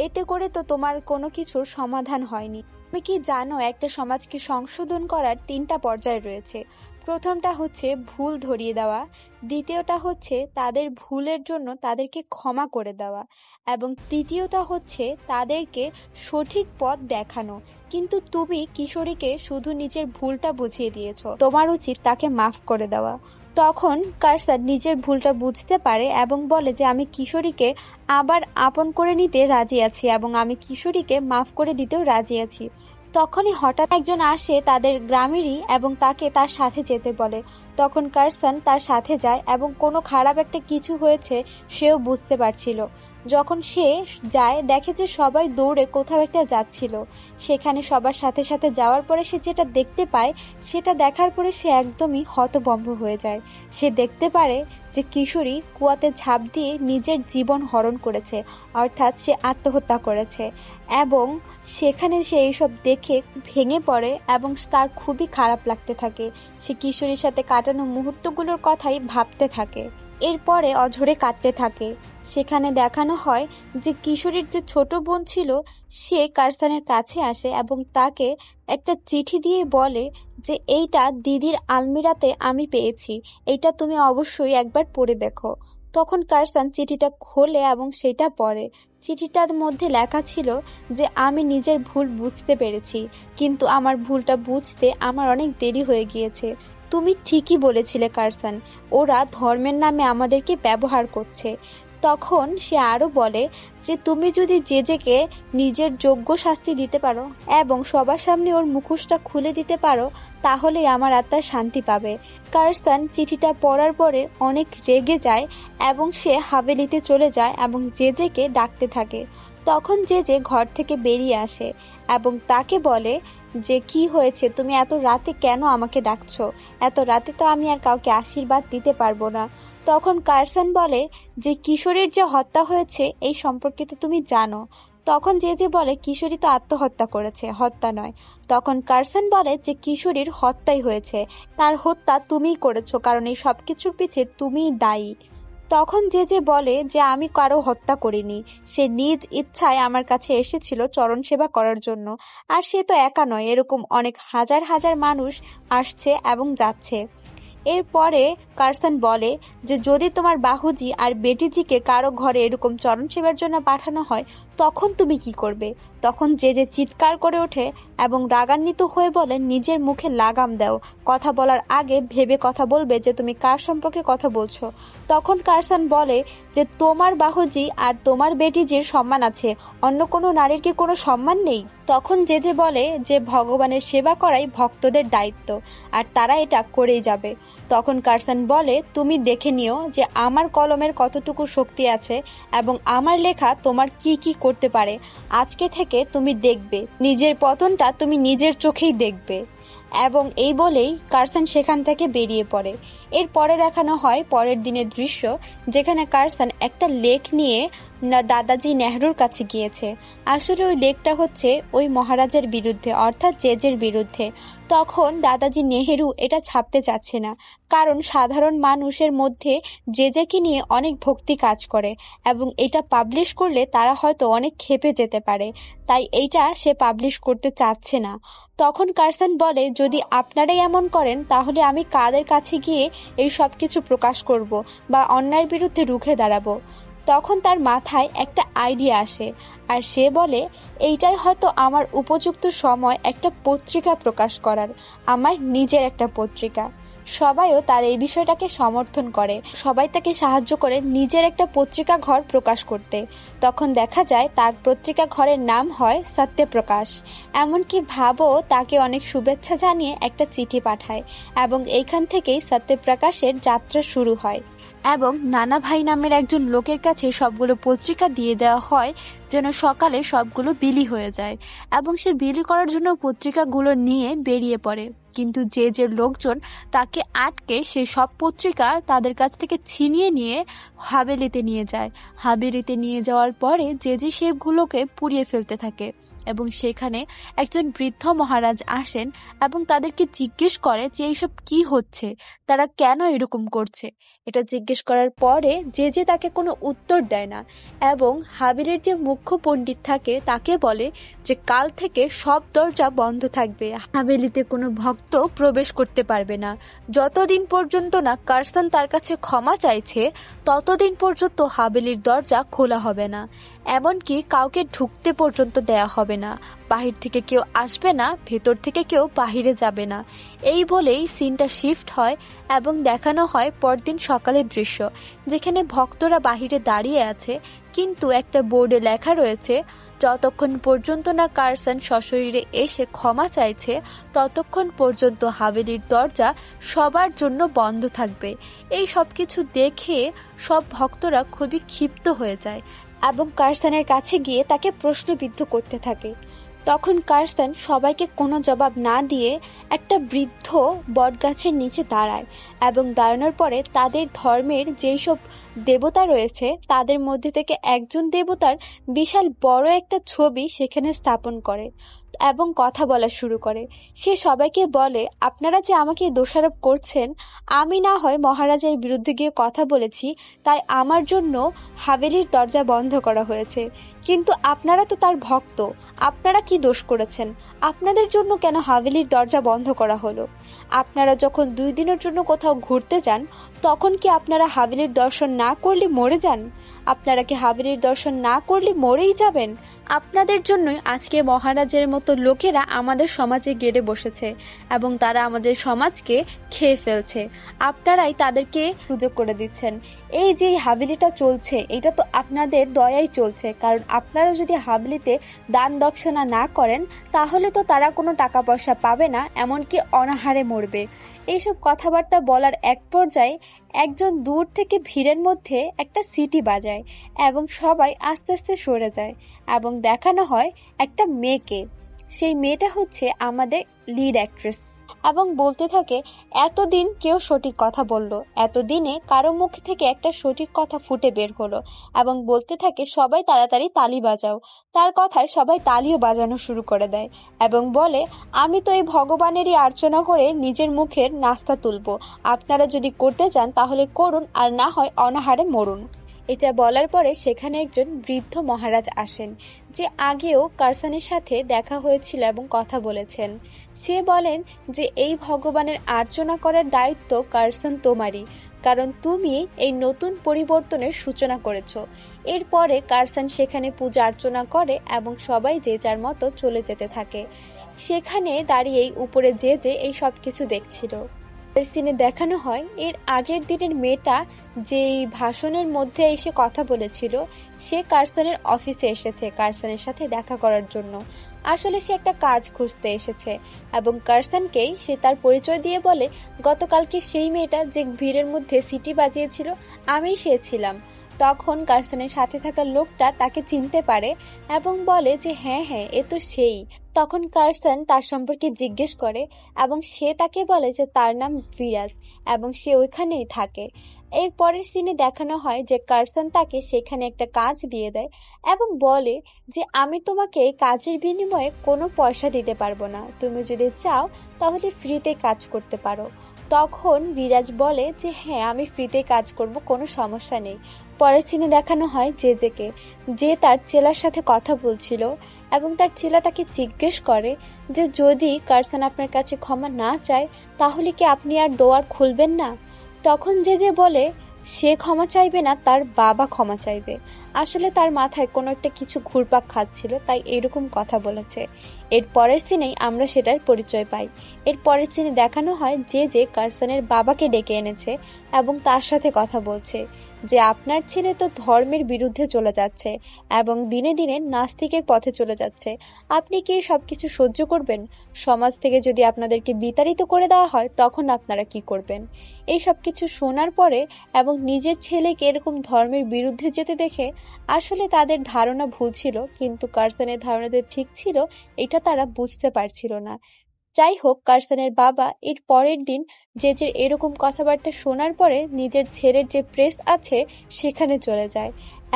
এতে করে তো তোমার কোনো কিছুর সমাধান হয়নি। তুমি কি জানো একটা সমাজকে সংশোধন করার 3টা পর্যায় রয়েছে। প্রথমটা হচ্ছে ভুল ধরিয়ে দেওয়া, দ্বিতীয়টা হচ্ছে তাদের ভুলের জন্য তাদেরকে ক্ষমা করে দেওয়া, এবং তৃতীয়টা হচ্ছে তাদেরকে সঠিক পথ দেখানো। কিন্তু তুমি কিশোরীকে শুধু নিজের ভুলটা বুঝিয়ে দিয়েছো, তোমার উচিত তাকে মাফ করে দেওয়া। তখন কারসান নিজের ভুলটা বুঝতে পারে এবং বলে যে আমি কিশোরীকে আবার আপন করে নিতে রাজি আছি এবং আমি কিশোরীকে মাফ করে দিতেও রাজি আছি। তখনই হঠাৎ একজন আসে তাদের গ্রামেরই এবং তাকে তার সাথে যেতে বলে। তখন কারসান তার সাথে যায় এবং কোনো খারাপ একটা কিছু হয়েছে সেও বুঝতে পারছিল। যখন সে যায় দেখে যে সবাই দৌড়ে কোথাও একটা যাচ্ছিল। সেখানে সবার সাথে সাথে যাওয়ার পরে সে যেটা দেখতে পায় সেটা দেখার পরে সে একদমই হতভম্ব হয়ে যায়। সে দেখতে পারে যে কিশোরী কুয়াতে ঝাঁপ দিয়ে নিজের জীবন হরণ করেছে, অর্থাৎ সে আত্মহত্যা করেছে। এবং সেখানে সে এইসব দেখে ভেঙে পড়ে এবং তার খুবই খারাপ লাগতে থাকে। সে কিশোরীর সাথে কাটানো মুহূর্তগুলোর কথাই ভাবতে থাকে। এরপরে অঝরে কাঁদতে থাকে। সেখানে দেখানো হয় যে কিশোরীর যে ছোট বোন ছিল সে কারসানের কাছে আসে এবং তাকে একটা চিঠি দিয়ে বলে যে এইটা দিদির আলমিরাতে আমি পেয়েছি, এইটা তুমি অবশ্যই একবার পড়ে দেখো। তখন কারসান চিঠিটা খোলে এবং সেটা পড়ে। চিঠিটার মধ্যে লেখা ছিল যে আমি নিজের ভুল বুঝতে পেরেছি, কিন্তু আমার ভুলটা বুঝতে আমার অনেক দেরি হয়ে গিয়েছে। তুমি ঠিকই বলেছিলে কারসান, ওরা ধর্মের নামে আমাদেরকে ব্যবহার করছে। তখন সে আরো বলে যে তুমি যদি জেজেকে নিজের যোগ্য শাস্তি দিতে পারো এবং সবার সামনে ওর মুখোশটা খুলে দিতে পারো তাহলেই আমার আত্মার শান্তি পাবে। কারসান চিঠিটা পড়ার পরে অনেক রেগে যায় এবং সে হাভেলিতে চলে যায় এবং জেজেকে ডাকতে থাকে। তখন জেজে ঘর থেকে বেরিয়ে আসে এবং তাকে বলে যে কি হয়েছে, তুমি এত রাতে কেন আমাকে ডাকছো? এত রাতে তো আমি আর কাউকে আশীর্বাদ দিতে পারবো না। তখন কারসান বলে যে কিশোরীর যে হত্যা হয়েছে এই সম্পর্কে তো তুমি জানো। তখন যে বলে কিশোরী তো আত্মহত্যা করেছে, হত্যা নয়। তখন কারসান বলে যে কিশোরীর হত্যাই হয়েছে, তার হত্যা তুমিই করেছো, কারণ এই সবকিছুর পিছে তুমিই দায়ী। তখন যে বলে যে আমি কারো হত্যা করিনি, সে নিজ ইচ্ছায় আমার কাছে এসেছিল চরণ সেবা করার জন্য। আর সে তো একা নয়, এরকম অনেক হাজার হাজার মানুষ আসছে এবং যাচ্ছে। এরপরে কারসান বলে যে যদি তোমার বাহুজি আর বেটিজিকে কারো ঘরে এরকম চরণ সেবার জন্য পাঠানো হয় তখন তুমি কি করবে? তখন যে চিৎকার করে ওঠে এবং রাগান্বিত হয়ে বলে নিজের মুখে লাগাম দাও, কথা বলার আগে ভেবে কথা বলবে যে তুমি কার সম্পর্কে কথা বলছো। তখন কারসান বলে যে তোমার বাহুজি আর তোমার বেটিজির সম্মান আছে, অন্য কোনো নারীর কি কোনো সম্মান নেই? তখন যে বলে যে ভগবানের সেবা করাই ভক্তদের দায়িত্ব আর তারা এটা করেই যাবে। তখন কারসান বলে তুমি দেখে নিও যে আমার কলমের কতটুকু শক্তি আছে এবং আমার লেখা তোমার কি কি করতে পারে। আজকে থেকে তুমি দেখবে, নিজের পতনটা তুমি নিজের চোখেই দেখবে। এবং এই বলেই কারসান সেখান থেকে বেরিয়ে পড়ে। এরপরে দেখানো হয় পরের দিনের দৃশ্য, যেখানে কারসান একটা লেখ নিয়ে দাদাজি নেহরুর কাছে গিয়েছে। আসলে ওই লেখটা হচ্ছে ওই মহারাজের বিরুদ্ধে, অর্থাৎ জেজের বিরুদ্ধে। তখন দাদাজি নেহেরু এটা ছাপতে চাচ্ছে না, কারণ সাধারণ মানুষের মধ্যে জেজেকে নিয়ে অনেক ভক্তি কাজ করে এবং এটা পাবলিশ করলে তারা হয়তো অনেক ক্ষেপে যেতে পারে, তাই এইটা সে পাবলিশ করতে চাচ্ছে না। তখন কারসান বলে যদি আপনারাই এমন করেন তাহলে আমি কাদের কাছে গিয়ে এই সব কিছু প্রকাশ করব বা অন্যায়ের বিরুদ্ধে রুখে দাঁড়াবো। তখন তার মাথায় একটা আইডিয়া আসে আর সে বলে এইটাই হয়তো আমার উপযুক্ত সময় একটা পত্রিকা প্রকাশ করার, আমার নিজের একটা পত্রিকা। সবাইও তার এই বিষয়টাকে সমর্থন করে, সবাই তাকে সাহায্য করে নিজের একটা পত্রিকা ঘর প্রকাশ করতে। তখন দেখা যায় তার পত্রিকা ঘরের নাম হয় সত্যপ্রকাশ। এমনকি ভাবো তাকে অনেক শুভেচ্ছা জানিয়ে একটা চিঠি পাঠায় এবং এইখান থেকেই সত্যপ্রকাশের যাত্রা শুরু হয়। এবং নানা ভাই নামের একজন লোকের কাছে সবগুলো পত্রিকা দিয়ে দেওয়া হয় যেন সকালে সবগুলো বিলি হয়ে যায়, এবং সে বিলি করার জন্য পত্রিকাগুলো নিয়ে বেরিয়ে পড়ে। কিন্তু যে লোকজন তাকে আটকে সেই সব পত্রিকা তাদের কাছ থেকে ছিনিয়ে নিয়ে হাভেলিতে নিয়ে যায়। হাভেলিতে নিয়ে যাওয়ার পরে যে সেগুলোকে পুড়িয়ে ফেলতে থাকে এবং সেখানে একজন বৃদ্ধ মহারাজ আসেন এবং তাদেরকে জিজ্ঞেস করে যে এইসব কি হচ্ছে, তারা কেন এরকম করছে। এটা জিজ্ঞেস করার পরে যে তাকে কোনো উত্তর দেয় না এবং হাভেলির যে মুখ্য পণ্ডিত থাকে তাকে বলে যে কাল থেকে সব দরজা বন্ধ থাকবে, হাভেলিতে কোনো ভক্ত প্রবেশ করতে পারবে না। যতদিন পর্যন্ত না কারসান তার কাছে ক্ষমা চাইছে ততদিন পর্যন্ত হাভেলির দরজা খোলা হবে না। এমনকি কাউকে ঢুকতে পর্যন্ত দেয়া হবে না, বাহির থেকে কেউ আসবে না, ভেতর থেকে কেউ বাহিরে যাবে না। এই বলেই সিনটা শিফট হয় এবং দেখানো হয় পরদিন সকালের দৃশ্য, যেখানে ভক্তরা বাহিরে দাঁড়িয়ে আছে, কিন্তু একটা বোর্ডে লেখা রয়েছে যতক্ষণ পর্যন্ত না কার্সন সশরীরে এসে ক্ষমা চাইছে ততক্ষণ পর্যন্ত হাভেলির দরজা সবার জন্য বন্ধ থাকবে। এই সব কিছু দেখে সব ভক্তরা খুবই ক্ষিপ্ত হয়ে যায় এবং কার্সনের কাছে গিয়ে তাকে প্রশ্নবিদ্ধ করতে থাকে। তখন কার্সন সবাইকে কোনো জবাব না দিয়ে একটা বৃদ্ধ বটগাছের নিচে দাঁড়ায় এবং দাঁড়ানোর পরে তাদের ধর্মের যেই সব দেবতা রয়েছে তাদের মধ্যে থেকে একজন দেবতার বিশাল বড় একটা ছবি সেখানে স্থাপন করে এবং কথা বলা শুরু করে। সে সবাইকে বলে, আপনারা যে আমাকে দোষারোপ করছেন, আমি না হয় মহারাজের বিরুদ্ধে গিয়ে কথা বলেছি, তাই আমার জন্য হাভেলির দরজা বন্ধ করা হয়েছে, কিন্তু আপনারা তো তার ভক্ত, আপনারা কি দোষ করেছেন? আপনাদের জন্য কেন হাভেলির দরজা বন্ধ করা হলো? আপনারা যখন 2 দিনের জন্য কোথাও ঘুরতে যান, তখন কি আপনারা হাভেলির দর্শন না করলে মরে যান? আপনারা কি হাভেলির দর্শন না করলে মরেই যাবেন? আপনাদের জন্যই আজকে মহারাজের মতো লোকেরা আমাদের সমাজে গেড়ে বসেছে এবং তারা আমাদের সমাজকে খেয়ে ফেলছে। আপনারাই তাদেরকে সুযোগ করে দিচ্ছেন। এই যে হাভেলিটা চলছে, এটা তো আপনাদের দয়াই চলছে, কারণ আপনারা যদি হাভেলিতে দান দক্ষিণা না করেন তাহলে তো তারা কোনো টাকা পয়সা পাবে না, এমনকি অনাহারে মরবে। এইসব কথাবার্তা বলার এক পর্যায়ে একজন দূর থেকে ভিড়ের মধ্যে একটা সিটি বাজায় এবং সবাই আস্তে আস্তে সরে যায় এবং দেখানো হয় একটা মেয়েকে। সেই মেয়েটা হচ্ছে আমাদের লিড অ্যাক্ট্রেস এবং বলতে থাকে, এতদিন কেউ সঠিক কথা বলল, এতদিনে কারো মুখ থেকে একটা সঠিক কথা ফুটে বের হলো, এবং বলতে থাকে সবাই তাড়াতাড়ি তালি বাজাও। তার কথায় সবাই তালিও বাজানো শুরু করে দেয় এবং বলে, আমি তো এই ভগবানেরই আর্চনা করে নিজের মুখের নাস্তা তুলবো, আপনারা যদি করতে চান তাহলে করুন, আর না হয় অনাহারে মরুন। এটা বলার পরে সেখানে একজন বৃদ্ধ মহারাজ আসেন, যে আগেও কার্সনের সাথে দেখা হয়েছিল এবং কথা বলেছেন। সে বলেন যে এই ভগবানের আর্চনা করার দায়িত্ব কার্সন তোমারই, কারণ তুমি এই নতুন পরিবর্তনের সূচনা করেছো। এরপরে কার্সন সেখানে পূজা অর্চনা করে এবং সবাই যে যার মতো চলে যেতে থাকে। সেখানে দাঁড়িয়েই উপরে যে এই সব কিছু দেখছিল। সিনে দেখানো হয় এর আগের দিনের মেয়েটা যেই ভাষণের মধ্যে এসে কথা বলেছিল, সে কার্সনের অফিসে এসেছে কার্সনের সাথে দেখা করার জন্য। আসলে সে একটা কাজ খুঁজতে এসেছে এবং কার্সনকেই সে তার পরিচয় দিয়ে বলে, গতকালকে সেই মেয়েটা যে ভিড়ের মধ্যে সিটি বাজিয়েছিল, আমিই সে ছিলাম। তখন কার্সনের সাথে থাকা লোকটা তাকে চিনতে পারে এবং বলে যে হ্যাঁ হ্যাঁ, এ তো সেই। তখন কার্সন তার সম্পর্কে জিজ্ঞেস করে এবং সে তাকে বলে যে তার নাম ভিরাজ এবং সে ওইখানেই থাকে। এর পরের সিনে দেখানো হয় যে কার্সন তাকে সেখানে একটা কাজ দিয়ে দেয় এবং বলে যে আমি তোমাকে কাজের বিনিময়ে কোনো পয়সা দিতে পারবো না, তুমি যদি চাও তাহলে ফ্রিতে কাজ করতে পারো। তখন বিরাজ বলে যে হ্যাঁ, আমি ফ্রিতে কাজ করব, কোনো সমস্যা নেই। পরের সিনে দেখানো হয় জেজেকে, যে তার চেলার সাথে কথা বলছিল এবং তার চেলা তাকে জিজ্ঞেস করে যে যদি কার্সন আপনার কাছে ক্ষমা না চায় তাহলে কি আপনি আর দোয়ার খুলবেন না? তখন জেজে বলে সে ক্ষমা চাইবে না, তার বাবা ক্ষমা চাইবে। আসলে তার মাথায় কোনো একটা কিছু ঘুরপাক খাচ্ছিল, তাই এরকম কথা বলেছে। এর পরের সিনেই আমরা সেটার পরিচয় পাই। এর পরের সিনে দেখানো হয় যে কার্সনের বাবাকে ডেকে এনেছে এবং তার সাথে কথা বলছে যে আপনার ছেলে তো ধর্মের বিরুদ্ধে চলে যাচ্ছে এবং দিনে দিনে নাস্তিকের পথে চলে যাচ্ছে, আপনি কি সবকিছু সহ্য করবেন? সমাজ থেকে যদি আপনাদেরকে বিতাড়িত করে দেওয়া হয় তখন আপনারা কি করবেন? এই সব কিছু শোনার পরে এবং নিজের ছেলেকে এরকম ধর্মের বিরুদ্ধে যেতে দেখে আসলে তাদের ধারণা ভুল ছিল, কিন্তু কার্সনের ধারণা যে ঠিক ছিল এটা তারা বুঝতে পারছিল না। যাই হোক, কার্সনের বাবা এর পরের দিন যে এরকম কথাবার্তা শোনার পরে নিজের ছেলের যে প্রেস আছে সেখানে চলে যায়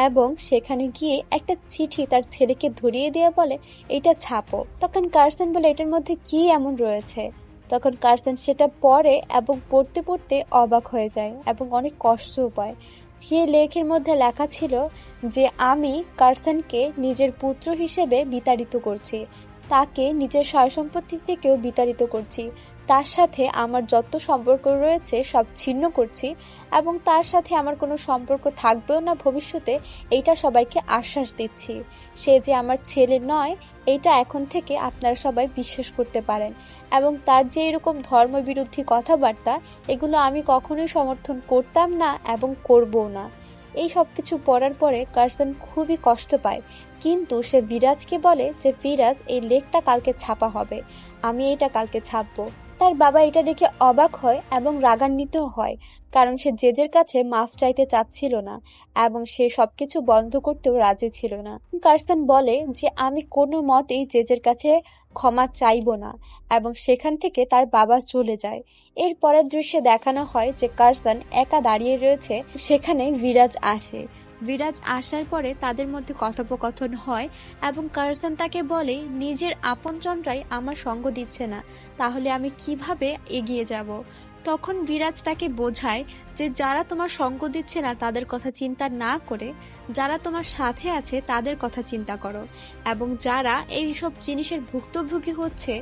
এবং সেখানে গিয়ে একটা চিঠি তার ছেলেকে ধরিয়ে দিয়ে বলে এটা ছাপো। তখন কার্সন বলে এটার মধ্যে কি এমন রয়েছে? তখন কার্সন সেটা পড়ে এবং পড়তে পড়তে অবাক হয়ে যায় এবং অনেক কষ্টও পায়। সেই লেখের মধ্যে লেখা ছিল যে আমি কার্সনকে নিজের পুত্র হিসেবে বিতাড়িত করছি, তাকে নিজের সয় সম্পত্তি থেকেও বিতাড়িত করছি, তার সাথে আমার যত সম্পর্ক রয়েছে সব ছিন্ন করছি এবং তার সাথে আমার কোনো সম্পর্ক থাকবেও না ভবিষ্যতে, এইটা সবাইকে আশ্বাস দিচ্ছি। সে যে আমার ছেলে নয় এইটা এখন থেকে আপনারা সবাই বিশ্বাস করতে পারেন। এবং তার যে এরকম ধর্মবিরোধী কথাবার্তা, এগুলো আমি কখনোই সমর্থন করতাম না এবং করবও না। এই সব কিছু পড়ার পরে কার্সন খুবই কষ্ট পায়, কিন্তু সে বিরাজকে বলে যে বিরাজ, এই লেখটা কালকে ছাপা হবে, আমি এটা কালকে ছাপবো। তার বাবা এটা দেখে অবাক হয় এবং রাগান্বিত হয়, কারণ সে জেজের কাছে মাফ চাইতে চাচ্ছিল না এবং সে সবকিছু বন্ধ করতেও রাজি ছিল না। কার্সন বলে যে আমি কোনো মতেই জেজের কাছে ক্ষমা চাইবো না এবং সেখান থেকে তার বাবা চলে যায়। এর পরের দৃশ্যে দেখানো হয় যে কার্সন একা দাঁড়িয়ে রয়েছে, সেখানে বিরাজ আসে। বিরাজ আসার পরে তাদের মধ্যে কথোপকথন হয় এবং কার্সন তাকে বলে নিজের আপনজনরাই আমার সঙ্গ দিচ্ছে না, তাহলে আমি কিভাবে এগিয়ে যাব। তখন বিরাজ তাকে বোঝায় যে যারা তোমার সঙ্গ দিচ্ছে না তাদের কথা চিন্তা না করে যারা তোমার সাথে আছে তাদের কথা চিন্তা করো, এবং যারা এইসব জিনিসের ভুক্তভোগী হচ্ছে,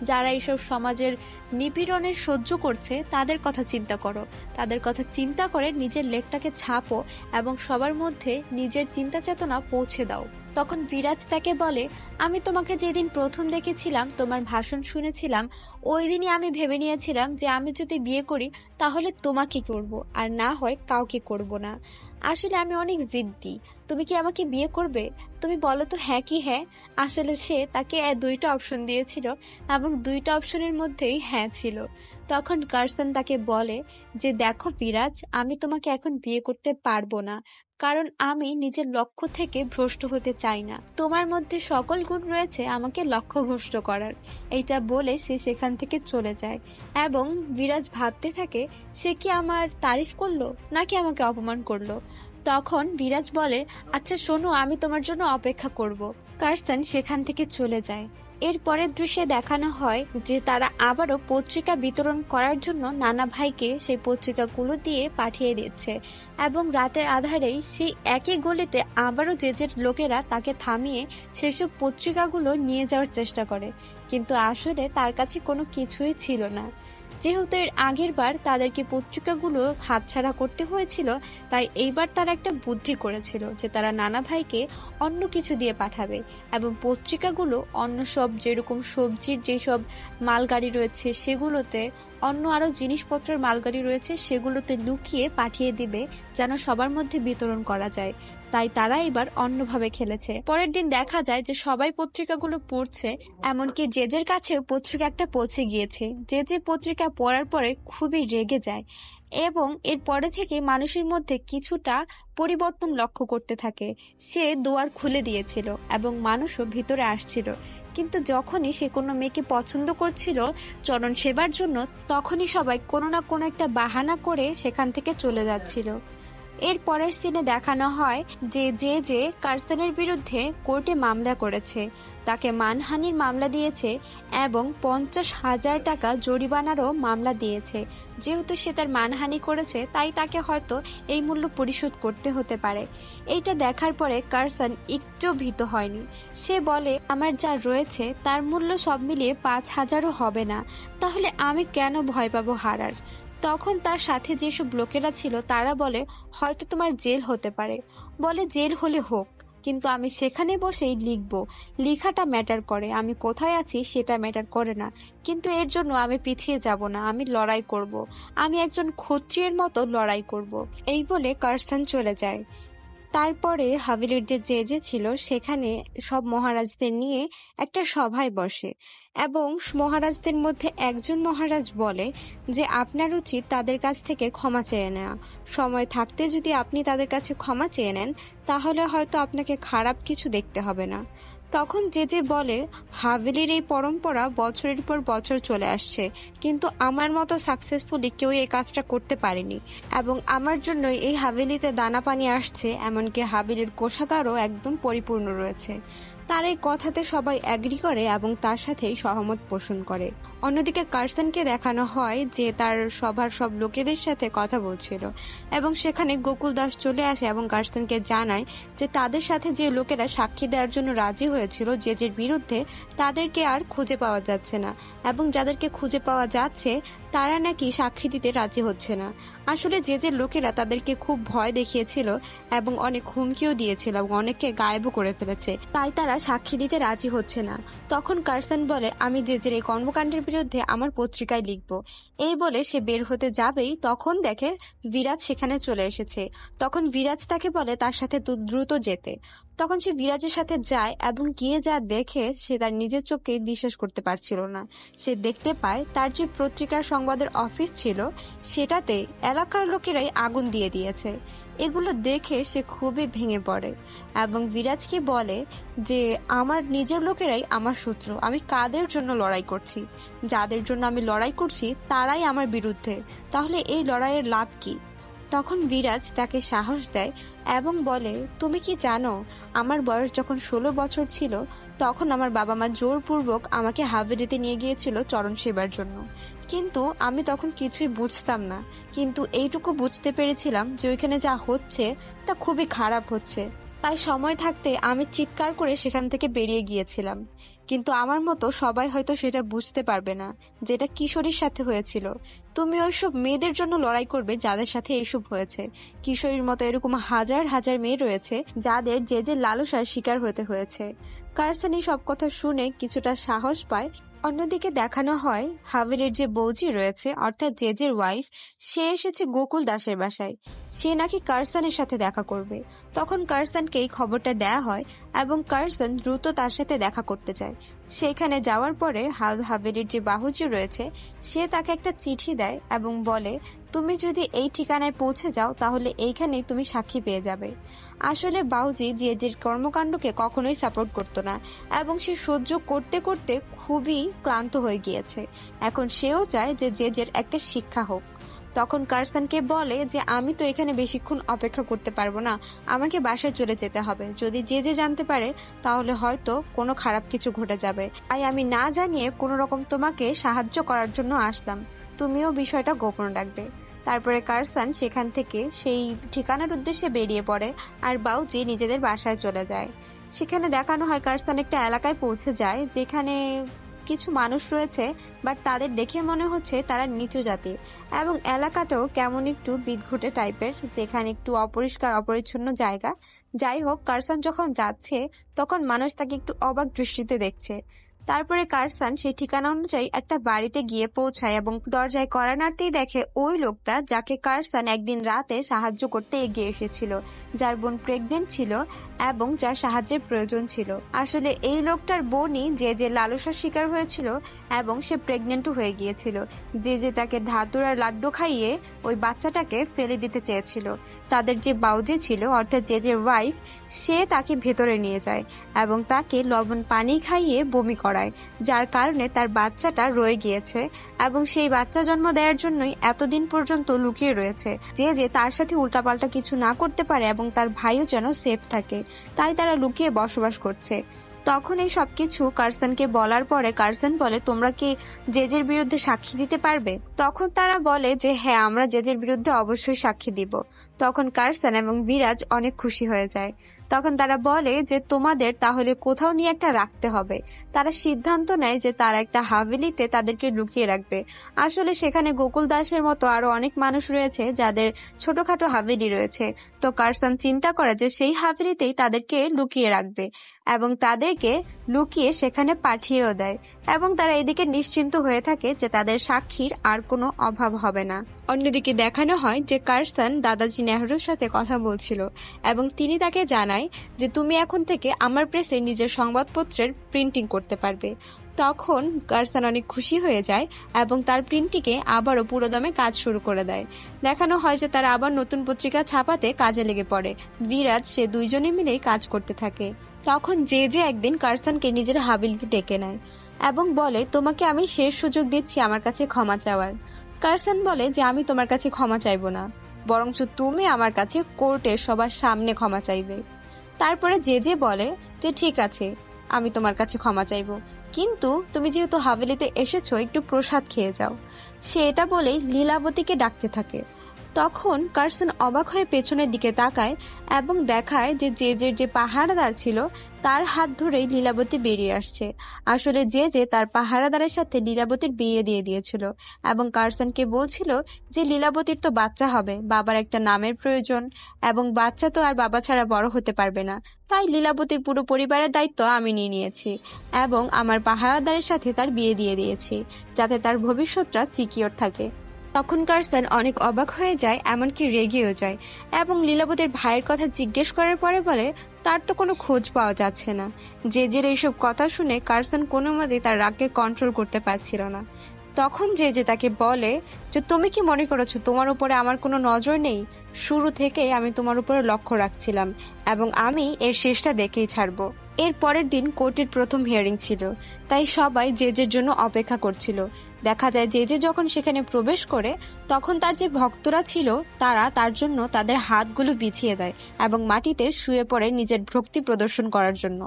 যারা এইসব সমাজের নিপীড়নের সহ্য করছে তাদের কথা চিন্তা করো। তাদের কথা চিন্তা করে নিজের লেখটাকে ছাপো এবং সবার মধ্যে নিজের চিন্তা চেতনা পৌঁছে দাও। তখন বিরাজ তাকে বলে, আমি তোমাকে যেদিন প্রথম দেখেছিলাম, তোমার ভাষণ শুনেছিলাম, ওই দিনই আমি ভেবে নিয়েছিলাম যে আমি যদি বিয়ে করি তাহলে তোমাকে করব, আর না হয় কাউকে করব না। আসলে আমি অনেক জিদ্দি, তুমি কি আমাকে বিয়ে করবে? তুমি বলো তো হ্যাঁ কি হ্যাঁ। আসলে সে তাকে দুইটা অপশন দিয়েছিল এবং দুইটা অপশনের মধ্যেই হ্যাঁ ছিল। তখন কার্সন তাকে বলে যে দেখো বিরাজ, আমি তোমাকে এখন বিয়ে করতে পারবো না, কারণ আমি নিজের লক্ষ্য থেকে ভ্রষ্ট হতে চাই না। তোমার মধ্যে সকল গুণ রয়েছে আমাকে লক্ষ্যভ্রষ্ট করার। এইটা বলে সে সেখান থেকে চলে যায় এবং বিরাজ ভাবতে থাকে সে কি আমার তারিফ করলো নাকি আমাকে অপমান করলো। তখন বিরাজ বলে, আচ্ছা শোনো, আমি তোমার জন্য অপেক্ষা করব। কার্সন সেখান থেকে চলে যায়। এর পরের দৃশ্যে দেখানো হয় যে তারা আবারও পত্রিকা বিতরণ করার জন্য নানা ভাইকে সেই পত্রিকাগুলো দিয়ে পাঠিয়ে দিচ্ছে এবং রাতের আধারেই সেই একই গলিতে আবারও জেজের লোকেরা তাকে থামিয়ে সেসব পত্রিকাগুলো নিয়ে যাওয়ার চেষ্টা করে, কিন্তু আসলে তার কাছে কোনো কিছুই ছিল না। যেহেতু এর আগের বার তাদেরকে পত্রিকাগুলো হাতছাড়া করতে হয়েছিল, তাই এইবার তারা একটা বুদ্ধি করেছিল যে তারা নানা ভাইকে অন্য কিছু দিয়ে পাঠাবে এবং পত্রিকাগুলো অন্য সব যেরকম সবজির যেসব মালগাড়ি রয়েছে সেগুলোতে, অন্য আরো জিনিসপত্রের মালগাড়ি রয়েছে সেগুলোতে লুকিয়ে পাঠিয়ে দিবে যেন সবার মধ্যে বিতরণ করা যায়। তাই তারা এবার অন্যভাবে খেলেছে। পরের দিন দেখা যায় যে সবাই পত্রিকাগুলো পড়ছে, এমনকি জেজের কাছেও পত্রিকা একটা পৌঁছে গিয়েছে। জেজে পত্রিকা পড়ার পরে খুবই রেগে যায় এবং এর পরে থেকে মানুষের মধ্যে কিছুটা পরিবর্তন লক্ষ্য করতে থাকে। সে দুয়ার খুলে দিয়েছিল এবং মানুষও ভিতরে আসছিল, কিন্তু যখনই সে কোনো মেয়েকে পছন্দ করছিল চরণ সেবার জন্য, তখনই সবাই কোনো না কোনো একটা বাহানা করে সেখান থেকে চলে যাচ্ছিল। এর পরের সিনে দেখানো হয় যে কার্সনের বিরুদ্ধে কোর্টে মামলা করেছে, তাকে মানহানির মামলা দিয়েছে এবং 50,000 টাকা জরিমানারও মামলা দিয়েছে। যেহেতু সে তার মানহানি করেছে তাই তাকে হয়তো এই মূল্য পরিশোধ করতে হতে পারে। এইটা দেখার পরে কার্সন একটু ভীত হয়নি। সে বলে, আমার যা রয়েছে তার মূল্য সব মিলিয়ে 5,000ও হবে না, তাহলে আমি কেন ভয় পাবো হারার। তখন তার সাথে যেসব লোকেরা ছিল তারা বলে, হয়তো তোমার জেল হতে পারে। বলে, জেল হলে হোক, কিন্তু আমি সেখানে বসেই লিখবো। লেখাটা ম্যাটার করে, আমি কোথায় আছি সেটা ম্যাটার করে না। কিন্তু এর জন্য আমি পিছিয়ে যাব না, আমি লড়াই করব। আমি একজন ক্ষত্রিয়ের মতো লড়াই করব। এই বলে কার্সন চলে যায়। তারপরে হাভেলির যে জেজে ছিল সেখানে সব মহারাজদের নিয়ে একটা সভায় বসে এবং মহারাজদের মধ্যে একজন মহারাজ বলে যে আপনার উচিত তাদের কাছ থেকে ক্ষমা চেয়ে নেওয়া। সময় থাকতে যদি আপনি তাদের কাছে ক্ষমা চেয়ে নেন তাহলে হয়তো আপনাকে খারাপ কিছু দেখতে হবে না। তখন জেজে বলে, হাভেলির এই পরম্পরা বছরের পর বছর চলে আসছে, কিন্তু আমার মতো সাকসেসফুলি কেউ এই কাজটা করতে পারেনি এবং আমার জন্য এই হাভেলিতে দানা পানি আসছে, এমনকি হাভেলির কোষাগারও একদম পরিপূর্ণ রয়েছে। তার এই কথাতে সবাই অ্যাগ্রি করে এবং তার সাথেই সহমত পোষণ করে। অন্যদিকে কার্সনকে দেখানো হয় যে তার সবার সব লোকেদের সাথে কথা বলছিল এবং সেখানে গোকুল দাস চলে আসে এবং কার্সনকে জানায় যে তাদের সাথে যে লোকেরা সাক্ষী দেওয়ার জন্য রাজি হয়েছিল জেজের বিরুদ্ধে তাদেরকে আর খুঁজে পাওয়া যাচ্ছে না এবং যাদেরকে খুঁজে পাওয়া যাচ্ছে তারা নাকি সাক্ষী দিতে রাজি হচ্ছে না। আসলে জেজের লোকেরা তাদেরকে খুব ভয় দেখিয়েছিল এবং অনেক হুমকিও দিয়েছিল এবং অনেককে গায়েবও করে ফেলেছে, তাই তারা সাক্ষী দিতে রাজি হচ্ছে না। তখন কার্সন বলে, আমি জেজের এই কর্মকাণ্ডের বিরুদ্ধে আমার পত্রিকায় লিখব। এই বলে সে বের হতে যাবেই তখন দেখে বিরাজ সেখানে চলে এসেছে। তখন বিরাজ তাকে বলে তার সাথে দ্রুত যেতে। তখন সে বিরাজের সাথে যায় এবং গিয়ে যা দেখে সে তার নিজের চোখকে বিশ্বাস করতে পারছিল না। সে দেখতে পায় তার যে পত্রিকার সংবাদের অফিস ছিল সেটাতে এলাকার লোকেরাই আগুন দিয়ে দিয়েছে। এগুলো দেখে সে খুবই ভেঙে পড়ে এবং বিরাজকে বলে যে আমার নিজের লোকেরাই আমার শত্রু, আমি কাদের জন্য লড়াই করছি? যাদের জন্য আমি লড়াই করছি তারাই আমার বিরুদ্ধে, তাহলে এই লড়াইয়ের লাভ কি? তখন বিরাজ তাকে সাহস দেয় এবং বলে, তুমি কি জানো আমার বয়স যখন 16 বছর ছিল তখন আমার বাবা মা জোরপূর্বক আমাকে হাভেলিতে নিয়ে গিয়েছিল চরণ সেবার জন্য, কিন্তু আমি তখন কিছুই বুঝতাম না, কিন্তু এইটুকু বুঝতে পেরেছিলাম যে ওইখানে যা হচ্ছে তা খুবই খারাপ হচ্ছে, তাই সময় থাকতে আমি চিৎকার করে সেখান থেকে বেরিয়ে গিয়েছিলাম। কিন্তু আমার মতো সবাই হয়তো সেটা বুঝতে পারবে না যেটা কিশোরীর সাথে হয়েছিল। তুমি ওইসব মেয়েদের জন্য লড়াই করবে যাদের সাথে এইসব হয়েছে। কিশোরীর মতো এরকম হাজার হাজার মেয়ে রয়েছে যাদের যে লালসার শিকার হতে হয়েছে। কার্সন এই সব কথা শুনে কিছুটা সাহস পায়। অন্যদিকে দেখানো হয় হাভেলির যে বৌজি রয়েছে অর্থাৎ জেজের ওয়াইফ, সে এসেছে গোকুল দাসের বাসায়। সে নাকি কার্সনের সাথে দেখা করবে। তখন কার্সনকে এই খবরটা দেয়া হয় এবং কার্সন দ্রুত তার সাথে দেখা করতে চায়। সেখানে যাওয়ার পরে হাভেলির যে বাহুজি রয়েছে সে তাকে একটা চিঠি দেয় এবং বলে, তুমি যদি এই ঠিকানায় পৌঁছে যাও তাহলে এইখানেই তুমি সাক্ষী পেয়ে যাবে। আসলে বাউজি জেজের কর্মকাণ্ডকে কখনোই সাপোর্ট করতো না এবং সে সহ্য করতে করতে খুবই ক্লান্ত হয়ে গিয়েছে। এখন সেও চায় যে জেজের একটা শিক্ষা হোক। তখন কার্সনকে বলে যে আমি তো এখানে বেশিক্ষণ অপেক্ষা করতে পারবো না, আমাকে বাসায় চলে যেতে হবে। যদি জেজে জানতে পারে তাহলে হয়তো কোনো খারাপ কিছু ঘটে যাবে, তাই আমি না জানিয়ে কোনো রকম তোমাকে সাহায্য করার জন্য আসলাম, তুমিও বিষয়টা গোপন রাখবে। তারপরে কার্সন সেখান থেকে সেই ঠিকানার উদ্দেশ্যে বেরিয়ে পড়ে আর বাউজি নিজেদের বাসায় চলে যায়। সেখানে দেখানো হয় কার্সন একটা এলাকায় পৌঁছে যায় যেখানে কিছু মানুষ রয়েছে, বাট তাদের দেখে মনে হচ্ছে তারা নিচু জাতির এবং এলাকাটাও কেমন একটু বিদঘুটে টাইপের, যেখানে একটু অপরিষ্কার অপরিচ্ছন্ন জায়গা। যাই হোক, কার্সন যখন যাচ্ছে তখন মানুষ তাকে একটু অবাক দৃষ্টিতে দেখছে। তারপরে কার্সন সেই ঠিকানা অনুযায়ী একটা বাড়িতে গিয়ে পৌঁছায় এবং দরজায় কড়া নাড়তেই দেখে ওই লোকটা যাকে কার্সন একদিন রাতে সাহায্য করতে এগিয়ে এসেছিল, যার বোন প্রেগনেন্ট ছিল এবং যার সাহায্যের প্রয়োজন ছিল। আসলে এই লোকটার বোনই যে লালসার শিকার হয়েছিল এবং সে প্রেগনেন্টও হয়ে গিয়েছিল। যে তাকে ধাতুর আর লাড্ডু খাইয়ে ওই বাচ্চাটাকে ফেলে দিতে চেয়েছিল। তাদের যে বাউজি ছিল অর্থাৎ যে ওয়াইফ, সে তাকে ভেতরে নিয়ে যায় এবং তাকে লবণ পানি খাইয়ে বমি করায়, যার কারণে তার বাচ্চাটা রয়ে গিয়েছে এবং সেই বাচ্চা জন্ম দেওয়ার জন্যই এতদিন পর্যন্ত লুকিয়ে রয়েছে, যে তার সাথে উল্টাপাল্টা কিছু না করতে পারে এবং তার ভাইও যেন সেফ থাকে, তাই তারা লুকিয়ে বসবাস করছে। তখন এই সবকিছু কার্সনকে বলার পরে কার্সন বলে, তোমরা কি জেজের বিরুদ্ধে সাক্ষী দিতে পারবে? তখন তারা বলে যে হ্যাঁ, আমরা জেজের বিরুদ্ধে অবশ্যই সাক্ষী দিব। তখন কার্সন এবং বিরাজ অনেক খুশি হয়ে যায়। তখন তারা বলে যে তোমাদের তাহলে কোথাও নিয়ে একটা রাখতে হবে। তারা সিদ্ধান্ত নেয় যে তারা একটা হাভেলিতে তাদেরকে লুকিয়ে রাখবে। আসলে সেখানে গোকুল দাসের মতো আরো অনেক মানুষ রয়েছে যাদের ছোটখাটো হাভেলি রয়েছে। তো কার্সন চিন্তা করে যে সেই হাভেলিতেই তাদেরকে লুকিয়ে রাখবে এবং তাদেরকে লুকিয়ে সেখানে পাঠিয়েও দেয় এবং তারা এদিকে নিশ্চিন্ত হয়ে থাকে যে তাদের সাক্ষীর আর কোনো অভাব হবে না। অন্যদিকে দেখানো হয় যে কার্সন দাদাজি নেহরুর সাথে কথা বলছিল এবং তিনি তাকে জানায় যে তুমি এখন থেকে আমার প্রেসে নিজের সংবাদপত্রের প্রিন্টিং করতে পারবে। তখন কার্সন অনেক খুশি হয়ে যায় এবং তার প্রিন্টিংয়ে আবারও পুরোদমে কাজ শুরু করে দেয়। দেখানো হয় যে তারা আবার নতুন পত্রিকা ছাপাতে কাজে লেগে পড়ে। বিরাজ সে দুইজনে মিলেই কাজ করতে থাকে। তখন যে একদিন কার্সনকে নিজের হাভেলিতে ডেকে নেয় এবং বলে, তোমাকে আমি শেষ সুযোগ দিচ্ছি আমার কাছে ক্ষমা চাওয়ার। কার্সন বলে যে আমি তোমার কাছে ক্ষমা চাইবো না, বরঞ্চ তুমি আমার কাছে কোর্টে সবার সামনে ক্ষমা চাইবে। তারপরে যে বলে যে ঠিক আছে, আমি তোমার কাছে ক্ষমা চাইবো, কিন্তু তুমি যেহেতু হাভেলিতে এসেছো একটু প্রসাদ খেয়ে যাও। সে এটা বলেই লীলাবতীকে ডাকতে থাকে। তখন কার্সন অবাক হয়ে পেছনের দিকে তাকায় এবং দেখায় যে জেজের যে পাহারাদার ছিল তার হাত ধরেই লীলাবতী বেরিয়ে আসছে। আসলে জেজে তার পাহারাদারের সাথে লীলাবতীর বিয়ে দিয়ে দিয়েছিল এবং কার্সনকে বলছিল যে লীলাবতীর তো বাচ্চা হবে, বাবার একটা নামের প্রয়োজন, এবং বাচ্চা তো আর বাবা ছাড়া বড় হতে পারবে না। তাই লীলাবতীর পুরো পরিবারের দায়িত্ব আমি নিয়ে নিয়েছি এবং আমার পাহারাদারের সাথে তার বিয়ে দিয়ে দিয়েছি, যাতে তার ভবিষ্যৎটা সিকিউর থাকে। তখন কার্সন অনেক অবাক হয়ে যায়, এমনকি রেগেও যায়, এবং লীলাবতীর ভাইয়ের কথা জিজ্ঞেস করার পরে বলে তার তো কোনো খোঁজ পাওয়া যাচ্ছে না। জেজের এইসব কথা শুনে কার্সন কোনো মতেই তার রাগকে কন্ট্রোল করতে পারছিল না। তখন জেজে তাকে বলে যে তুমি কি মনে করেছো তোমার উপরে আমার কোনো নজর নেই? শুরু থেকেই আমি তোমার উপরে লক্ষ্য রাখছিলাম এবং আমি এর শেষটা দেখেই ছাড়বো। এর পরের দিন কোর্টের প্রথম হিয়ারিং ছিল, তাই সবাই জেজের জন্য অপেক্ষা করছিল। দেখা যায় জেজে যখন সেখানে প্রবেশ করে তখন তার যে ভক্তরা ছিল তারা তার জন্য তাদের হাতগুলো বিছিয়ে দেয় এবং মাটিতে শুয়ে পড়ে নিজের ভক্তি প্রদর্শন করার জন্য।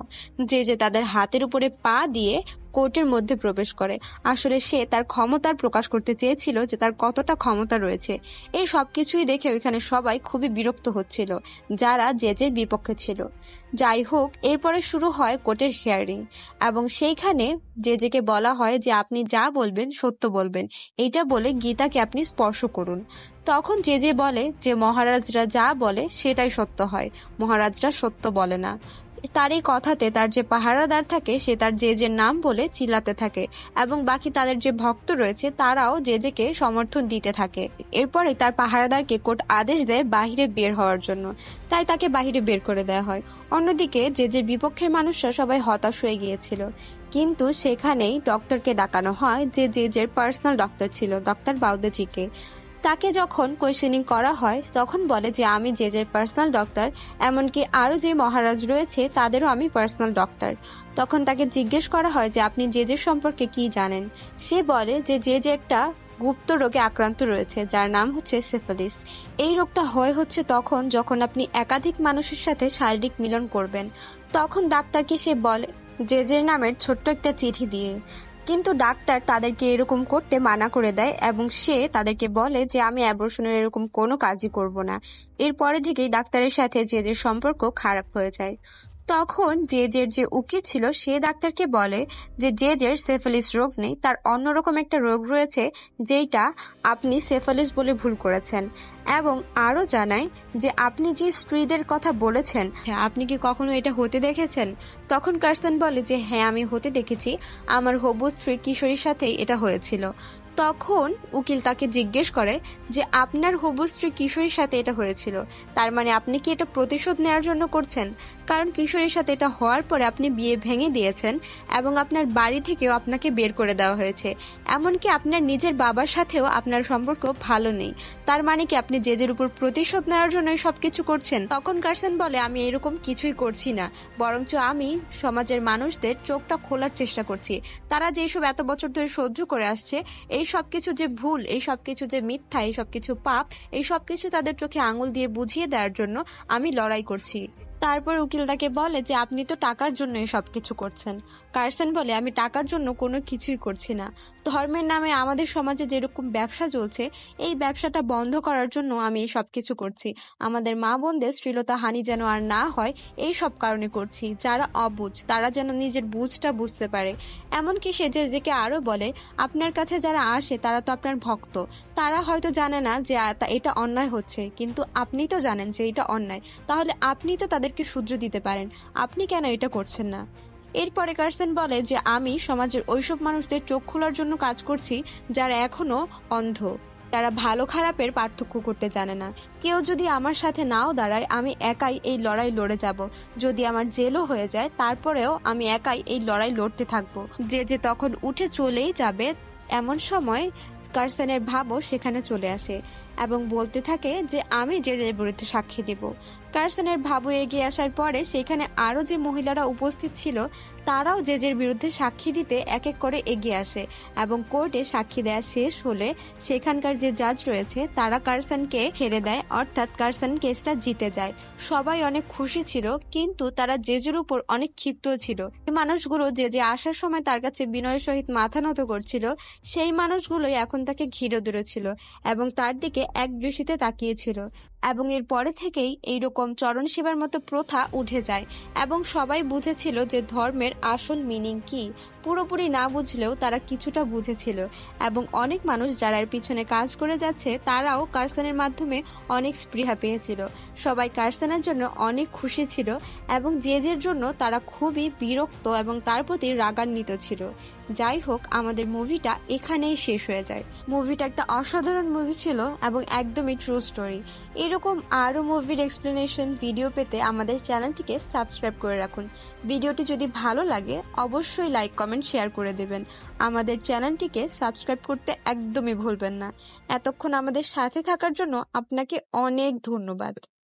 জেজে তাদের হাতের উপরে পা দিয়ে কোর্টের মধ্যে প্রবেশ করে। আসলে সে তার ক্ষমতার প্রকাশ করতে চেয়েছিল যে তার কতটা ক্ষমতা রয়েছে। এই সবকিছুই দেখে ওইখানে সবাই খুবই বিরক্ত হচ্ছিল যারা জেজের বিপক্ষে ছিল। যাই হোক, এরপরে শুরু হয় কোর্টের হিয়ারিং এবং সেইখানে জেজেকে বলা হয় যে আপনি যা বলবেন সত্য বলবেন, এইটা বলে গীতাকে আপনি স্পর্শ করুন। তখন জেজে বলে যে মহারাজরা যা বলে সেটাই সত্য হয়, মহারাজরা সত্য বলে না। তার এই কথাতে তার যে পাহারাদার থাকে সে তার জেজের নাম বলে চিল্লাতে থাকে এবং বাকি তাদের যে ভক্ত রয়েছে তারাও জেজেকে সমর্থন দিতে থাকে। এরপরে তার পাহারাদারকে কোর্ট আদেশ দেয় বাহিরে বের হওয়ার জন্য, তাই তাকে বাহিরে বের করে দেওয়া হয়। অন্যদিকে জেজের বিপক্ষের মানুষরা সবাই হতাশ হয়ে গিয়েছিল, কিন্তু সেখানেই ডক্টরকে ডাকানো হয় যে জেজের পার্সোনাল ডক্টর ছিল, ডক্টর বাউদেজিকে। তাকে যখন কোয়েশ্চেনিং করা হয় তখন বলে যে আমি জেজের পার্সোনাল ডক্টর, এমনকি আরো যে মহারাজ রয়েছে তাদেরও আমি পার্সোনাল ডক্টর। তখন তাকে জিজ্ঞেস করা হয় যে আপনি জেজের সম্পর্কে কি জানেন। সে বলে যে জেজে একটা গুপ্ত রোগে আক্রান্ত রয়েছে যার নাম হচ্ছে সিফিলিস। এই রোগটা হচ্ছে তখন যখন আপনি একাধিক মানুষের সাথে শারীরিক মিলন করবেন। তখন ডাক্তারকে সে বলে জেজের নামের ছোট্ট একটা চিঠি দিয়ে, কিন্তু ডাক্তার তাদেরকে এরকম করতে মানা করে দেয় এবং সে তাদেরকে বলে যে আমি অ্যাবর্শনের এরকম কোনো কাজই করব না। এরপরে থেকেই ডাক্তারের সাথে জেজের সম্পর্ক খারাপ হয়ে যায়। তখন জেজের যে উকিল ছিল সে ডাক্তারকে বলে যে জেজের সিফিলিস রোগ নেই, তার অন্যরকম একটা রোগ রয়েছে যেটা আপনি সিফিলিস বলে ভুল করেছেন, এবং আরো জানায় যে আপনি যে স্ত্রীদের কথা বলেছেন আপনি কি কখনো এটা হতে দেখেছেন? তখন কার্সন বলে যে হ্যাঁ আমি হতে দেখেছি, আমার হবু স্ত্রী কিশোরীর সাথে এটা হয়েছিল। তখন উকিল তাকে জিজ্ঞেস করে যে আপনার হবু স্ত্রী কিশোরীর সাথে এটা হয়েছিল, তার মানে আপনি কি এটা প্রতিশোধ নেওয়ার জন্য করছেন? কারণ কিশোরীর সাথে এটা হওয়ার পরে আপনি বিয়ে ভেঙে দিয়েছেন এবং আপনার বাড়ি থেকেও আপনাকে বের করে দেওয়া হয়েছে, এমনকি আপনার নিজের বাবার সাথেও আপনার সম্পর্ক ভালো নেই। তার মানে কি আপনি জেজের উপর প্রতিশোধ নেওয়ার জন্য সবকিছু করছেন? তখন কার্সন বলে আমি এরকম কিছুই করছি না, বরঞ্চ আমি সমাজের মানুষদের চোখটা খোলার চেষ্টা করছি। তারা যেসব এত বছর ধরে সহ্য করে আসছে, এই সবকিছু যে ভুল, এই সবকিছু যে মিথ্যা, এই সবকিছু পাপ, এই সবকিছু তাদের চোখে আঙুল দিয়ে বুঝিয়ে দেওয়ার জন্য আমি লড়াই করছি। তারপর উকিল তাকে বলে যে আপনি তো টাকার জন্য সবকিছু করছেন। কার্সন বলে আমি টাকার জন্য কোনো কিছুই করছি না, ধর্মের নামে আমাদের সমাজে যেরকম ব্যবসা চলছে এই ব্যবসাটা বন্ধ করার জন্য আমি এই সবকিছু করছি। আমাদের মা বোনদের শ্লীলতা হানি যেন আর না হয় এই সব কারণে করছি। যারা অবুঝ তারা যেন নিজের বুঝটা বুঝতে পারে। এমনকি সে জেজেকে আরো বলে আপনার কাছে যারা আসে তারা তো আপনার ভক্ত, তারা হয়তো জানে না যে এটা অন্যায় হচ্ছে, কিন্তু আপনি তো জানেন যে এটা অন্যায়, তাহলে আপনি তো তাদেরকে শুধরে দিতে পারেন, আপনি কেন এটা করছেন না? এরপরে কার্সন বলে যে আমি সমাজের ওইসব মানুষদের চোখ খোলার জন্য কাজ করছি যারা এখনো অন্ধ, তারা ভালো খারাপের পার্থক্য করতে জানে না। কেউ যদি আমার সাথে নাও দাঁড়ায় আমি একাই এই লড়াই লড়ে যাব, যদি আমার জেলও হয়ে যায় তারপরেও আমি একাই এই লড়াই লড়তে থাকবো। যে তখন উঠে চলেই যাবে, এমন সময় কার্সনের ভাবও সেখানে চলে আসে এবং বলতে থাকে যে আমি জেজের বিরুদ্ধে সাক্ষী দেব। কার্সনের ভাবু এগিয়ে আসার পরে সেখানে আরো যে মহিলারা উপস্থিত ছিল তারাও জেজের বিরুদ্ধে সাক্ষী দিতে এক এক করে এগিয়ে আসে এবং কোর্টে সাক্ষী দেওয়া শেষ হলে সেখানকার যে জাজ রয়েছে তারা কার্সনকে ছেড়ে দেয়, অর্থাৎ কার্সন কেসটা জিতে যায়। সবাই অনেক খুশি ছিল, কিন্তু তারা জেজের উপর অনেক ক্ষিপ্ত ছিল। এই মানুষগুলো যে আসার সময় তার কাছে বিনয়ের সহিত মাথা নত করছিল, সেই মানুষগুলোই এখন তাকে ঘিরে ধরেছিল এবং তার দিকে এক দৃষ্টিতে তাকিয়েছিল। এবং এর পরে থেকেই এইরকম চরণ সেবার মতো প্রথা উঠে যায় এবং সবাই বুঝেছিল যে ধর্মের আসল মিনিং কি। পুরোপুরি না বুঝলেও তারা কিছুটা বুঝেছিল এবং অনেক মানুষ যারা এর পিছনে কাজ করে যাচ্ছে তারাও কার্সনের মাধ্যমে অনেক স্পৃহা পেয়েছিল। সবাই কার্সনের জন্য অনেক খুশি ছিল এবং জেজের জন্য তারা খুবই বিরক্ত এবং তার প্রতি রাগান্বিত ছিল। যাই হোক, আমাদের মুভিটা এখানেই শেষ হয়ে যায়। মুভিটা একটা অসাধারণ মুভি ছিল এবং একদমই ট্রু স্টোরি। এরকম আরও মুভির এক্সপ্লেনেশন ভিডিও পেতে আমাদের চ্যানেলটিকে সাবস্ক্রাইব করে রাখুন। ভিডিওটি যদি ভালো লাগে অবশ্যই লাইক, কমেন্ট, শেয়ার করে দেবেন। আমাদের চ্যানেলটিকে সাবস্ক্রাইব করতে একদমই ভুলবেন না। এতক্ষণ আমাদের সাথে থাকার জন্য আপনাকে অনেক ধন্যবাদ।